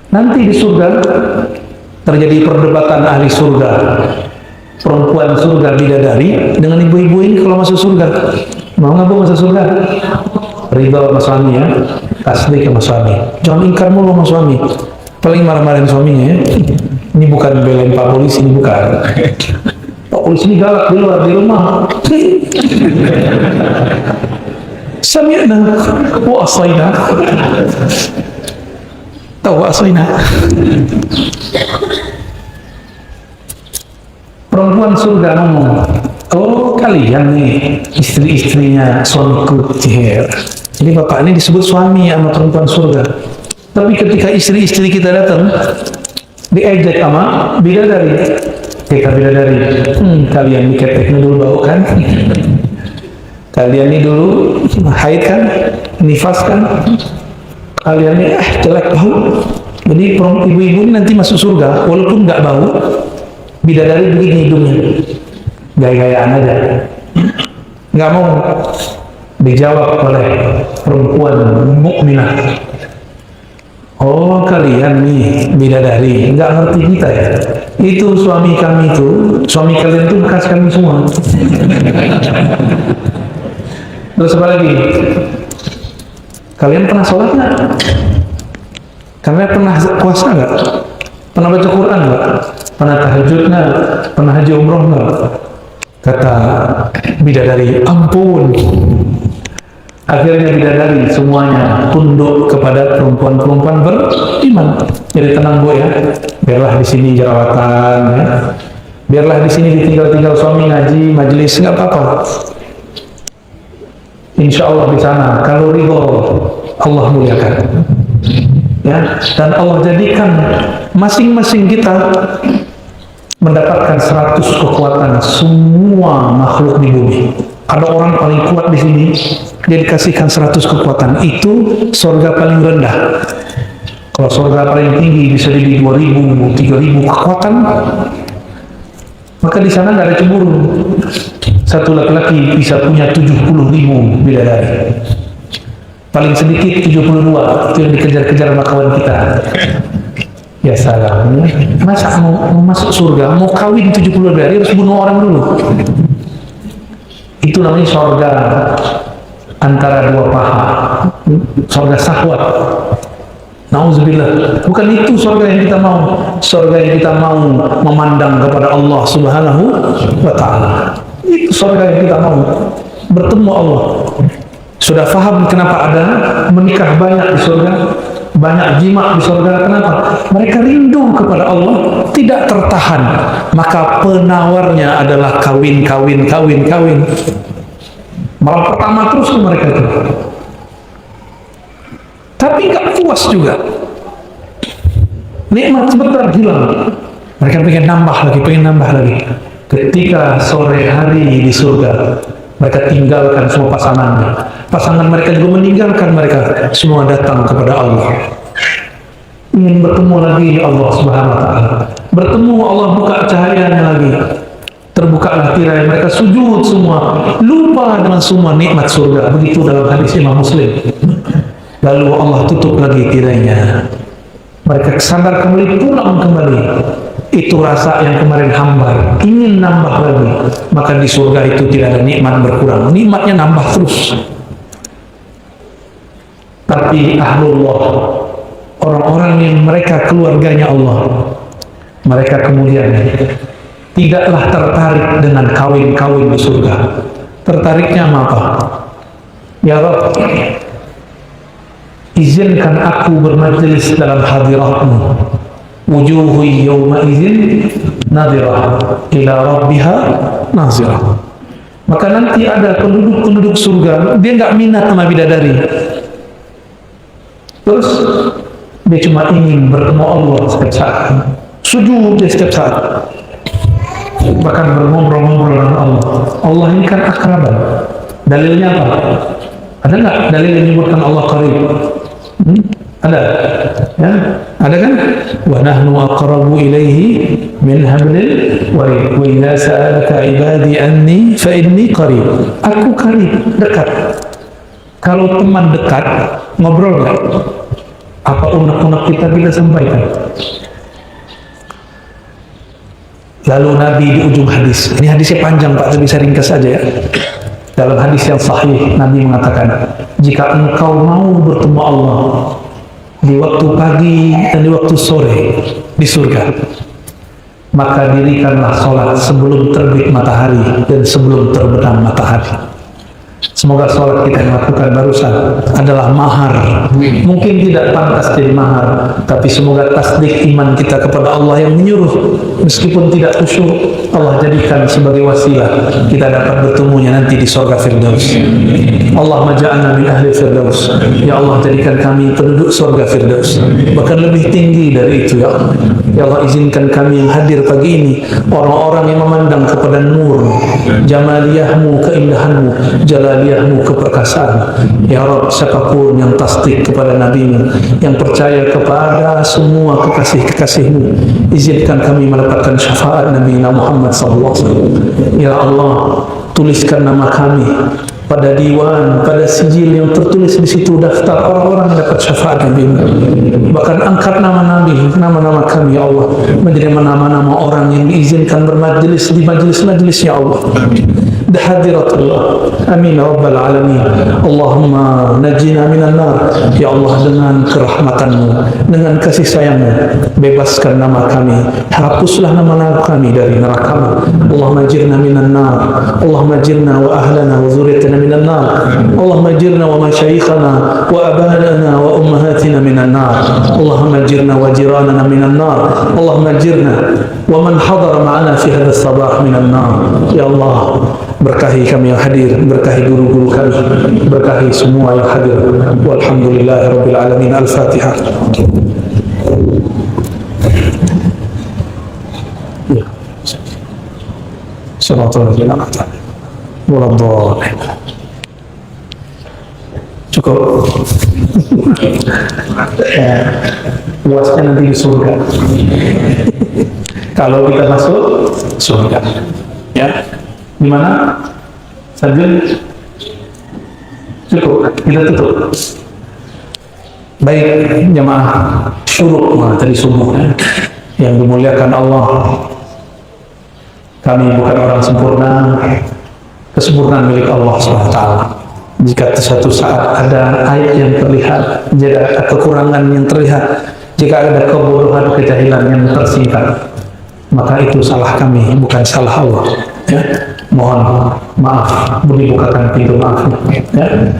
Nanti di surga terjadi perdebatan ahli surga, perempuan surga bidadari dengan ibu-ibu ini kalau masuk surga. Mau nggak, Bu, masuk surga? Ridho sama suami ya, tasdik sama suami. Jangan ingkar mulu sama suami. Paling marah-marahin suaminya ya. Ini bukan belain Pak Polisi, ini bukan. Pak Polisi ini galak di luar, di rumah. Sami'na wa asayna. Tahu asayna. Perempuan surga ngomong, oh kalian nih istri-istrinya suamiku cihir. Jadi bapak ini disebut suami sama perempuan surga. Tapi ketika istri-istri kita datang, diejek sama bidadari. Kita bidadari, kalian ini keteknya dulu bau kan? Kalian ini dulu haid kan? Nifas kan? Kalian ini jelek bau. Jadi ibu-ibu ini nanti masuk surga, walaupun nggak bau, bidadari begini hidungnya, gaya-gayaan aja, nggak mau dijawab oleh perempuan mukminah. Oh kalian nih bidadari, nggak ngerti kita ya? Itu suami kami itu, suami kalian itu bekas kami semua. Terus apa lagi? Kalian pernah sholat nggak? Kalian pernah puasa nggak? Pernah baca Quran nggak? Pernah tahajud nggak? Pernah haji umroh nggak? Kata bidadari, ampun. Akhirnya bidadari semuanya tunduk kepada perempuan-perempuan beriman. Jadi tenang, Bu ya. Biarlah di sini jerawatan ya. Biarlah di sini ditinggal-tinggal suami ngaji, majelis, nggak apa-apa. Insya Allah di sana kalau ridho Allah muliakan. Ya, dan Allah jadikan masing-masing kita mendapatkan 100 kekuatan semua makhluk di bumi. Ada orang paling kuat di sini, dia dikasihkan 100 kekuatan. Itu surga paling rendah. Kalau surga paling tinggi bisa jadi 2000, 3000 kekuatan. Maka di sana nggak ada cemburu. Satu laki-laki bisa punya 70.000 bidadari. Paling sedikit 72, itu yang dikejar-kejar sama kawan kita. Ya salah, masa mau masuk surga, mau kawin 70 bidadari harus bunuh orang dulu. Itu namanya surga antara dua paha, surga syahwat. Nauzubillah. Bukan itu surga yang kita mau. Surga yang kita mau memandang kepada Allah Subhanahu wa ta'ala. Itu surga yang kita mau, bertemu Allah. Sudah faham kenapa ada menikah banyak di surga, banyak jima di surga? Kenapa? Mereka rindu kepada Allah, tidak tertahan. Maka penawarnya adalah kawin. Malam pertama terus ke mereka itu. Tapi nggak puas juga. Nikmat sebentar hilang. Mereka pengen nambah lagi. Ketika sore hari di surga, mereka tinggalkan semua pasangannya. Pasangan mereka juga meninggalkan mereka. Semua datang kepada Allah. Ingin bertemu lagi Allah Subhanahu wa Ta'ala. Bertemu Allah, buka cahayanya lagi. Terbukalah tirai, mereka sujud semua. Lupa dengan semua nikmat surga. Begitu dalam hadis Imam Muslim. Lalu Allah tutup lagi tirainya. Mereka sadar kembali, pulang kembali. Itu rasa yang kemarin hambar, ingin nambah lagi. Maka di surga itu tidak ada nikmat berkurang, nikmatnya nambah terus. Tapi ahlullah, orang-orang yang mereka keluarganya Allah, mereka kemudian tidaklah tertarik dengan kawin-kawin di surga. Tertariknya apa? Ya Rabb, izinkan aku bermajlis dalam hadiratmu. Wujuhu yawma idzin nadhirah ila rabbiha nazirah. Maka nanti ada penduduk surga, dia nggak minat sama bidadari. Terus dia cuma ingin bertemu Allah setiap saat, sujud dia setiap saat, bahkan berngobrol-ngobrol dengan Allah. Allah ini kan akraban. Dalilnya apa? Ada nggak dalil yang menyebutkan Allah qarib? Ada, ya, ada kan? Wa nahnu aqrabu ilaihi min hablil warid. Wa idza sa'alaka ibadi anni fa inni qarib. Aku qarib, dekat. Kalau teman dekat, ngobrol nggak? Apa unek-unek kita sampaikan? Lalu Nabi di ujung hadis, ini hadisnya panjang Pak, tapi saya ringkas saja ya. Dalam hadis yang sahih, Nabi mengatakan, jika engkau mau bertemu Allah di waktu pagi dan di waktu sore di surga, maka dirikanlah sholat sebelum terbit matahari dan sebelum terbenam matahari. Semoga sholat kita yang lakukan barusan adalah mahar. Mungkin tidak pantas jadi mahar, tapi semoga tasdik iman kita kepada Allah yang menyuruh. Meskipun tidak khusyuk, Allah jadikan sebagai wasilah kita dapat bertemunya nanti di surga Firdaus. Allahumma ja'alna min ahli Firdaus. Ya Allah, jadikan kami penduduk surga Firdaus, bahkan lebih tinggi dari itu ya Allah. Ya Allah, izinkan kami yang hadir pagi ini orang-orang yang memandang kepada nur, jamaliyahmu, keindahanmu, jalaliyahmu, keperkasaan. Ya Rabb, siapapun yang tasdik kepada Nabi-Mu, yang percaya kepada semua kekasih-kekasih-Mu, izinkan kami mendapatkan syafaat Nabi Muhammad SAW. Ya Allah, tuliskan nama kami pada diwan, pada sijil yang tertulis di situ daftar orang-orang yang dapat syafaat Nabi. Bahkan angkat nama Nabi, nama-nama kami ya Allah menjadi nama-nama orang yang diizinkan bermajlis di majlis-majlis ya Allah. Hadiratullah. Amin ya rabbal alamin. Allahumma najina minan nar. Ya Allah, dengan kerahmatanmu, dengan kasih sayangmu, bebaskan nama kami, hapuslah nama kami dari neraka. Allahumma ajirna minan nar. Allahumma ajirna wa ahlana wa zurriyyatana minan nar. Allahumma ajirna wa masyayikhana wa abanana wa ummahatina minan nar. Allahumma ajirna wa jiranana minan nar. Allahumma ajirna wa man hadara ma'ana fi hadha as-sabah minan nar. Ya Allah, berkahi kami yang hadir, berkahi guru-guru kami, berkahi semua yang hadir. Walhamdulillahirabbil alamin. Al-Fatihah. Cukup. Luasnya nanti di surga. Kalau kita masuk surga, ya. Di mana? Sajil. Cukup. Kita tutup. Baik jamaah syuruk tadi subuh yang dimuliakan Allah. Kami bukan orang sempurna. Kesempurnaan milik Allah SWT. Jika suatu saat ada aib yang terlihat, jika ada kekurangan yang terlihat, jika ada kebodohan, kejahilan yang tersingkap, maka itu salah kami, bukan salah Allah. Ya, mohon maaf, dibukakan pintu maaf. Ya.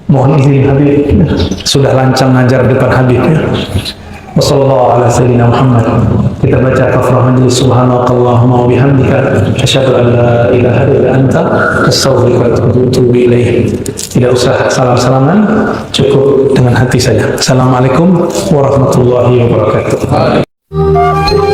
Mohon izin Habib, sudah lancang ngajar depan Habib ya. Wassallallahu ala sayyidina Muhammad. Kita baca kafaraah majlis. Subhanakallahumma wa bihamdika asyhadu an la ilaha illa anta astaghfiruka wa atubu ilaik. Tidak usah salam-salaman, cukup dengan hati saja. Assalamualaikum warahmatullahi wabarakatuh.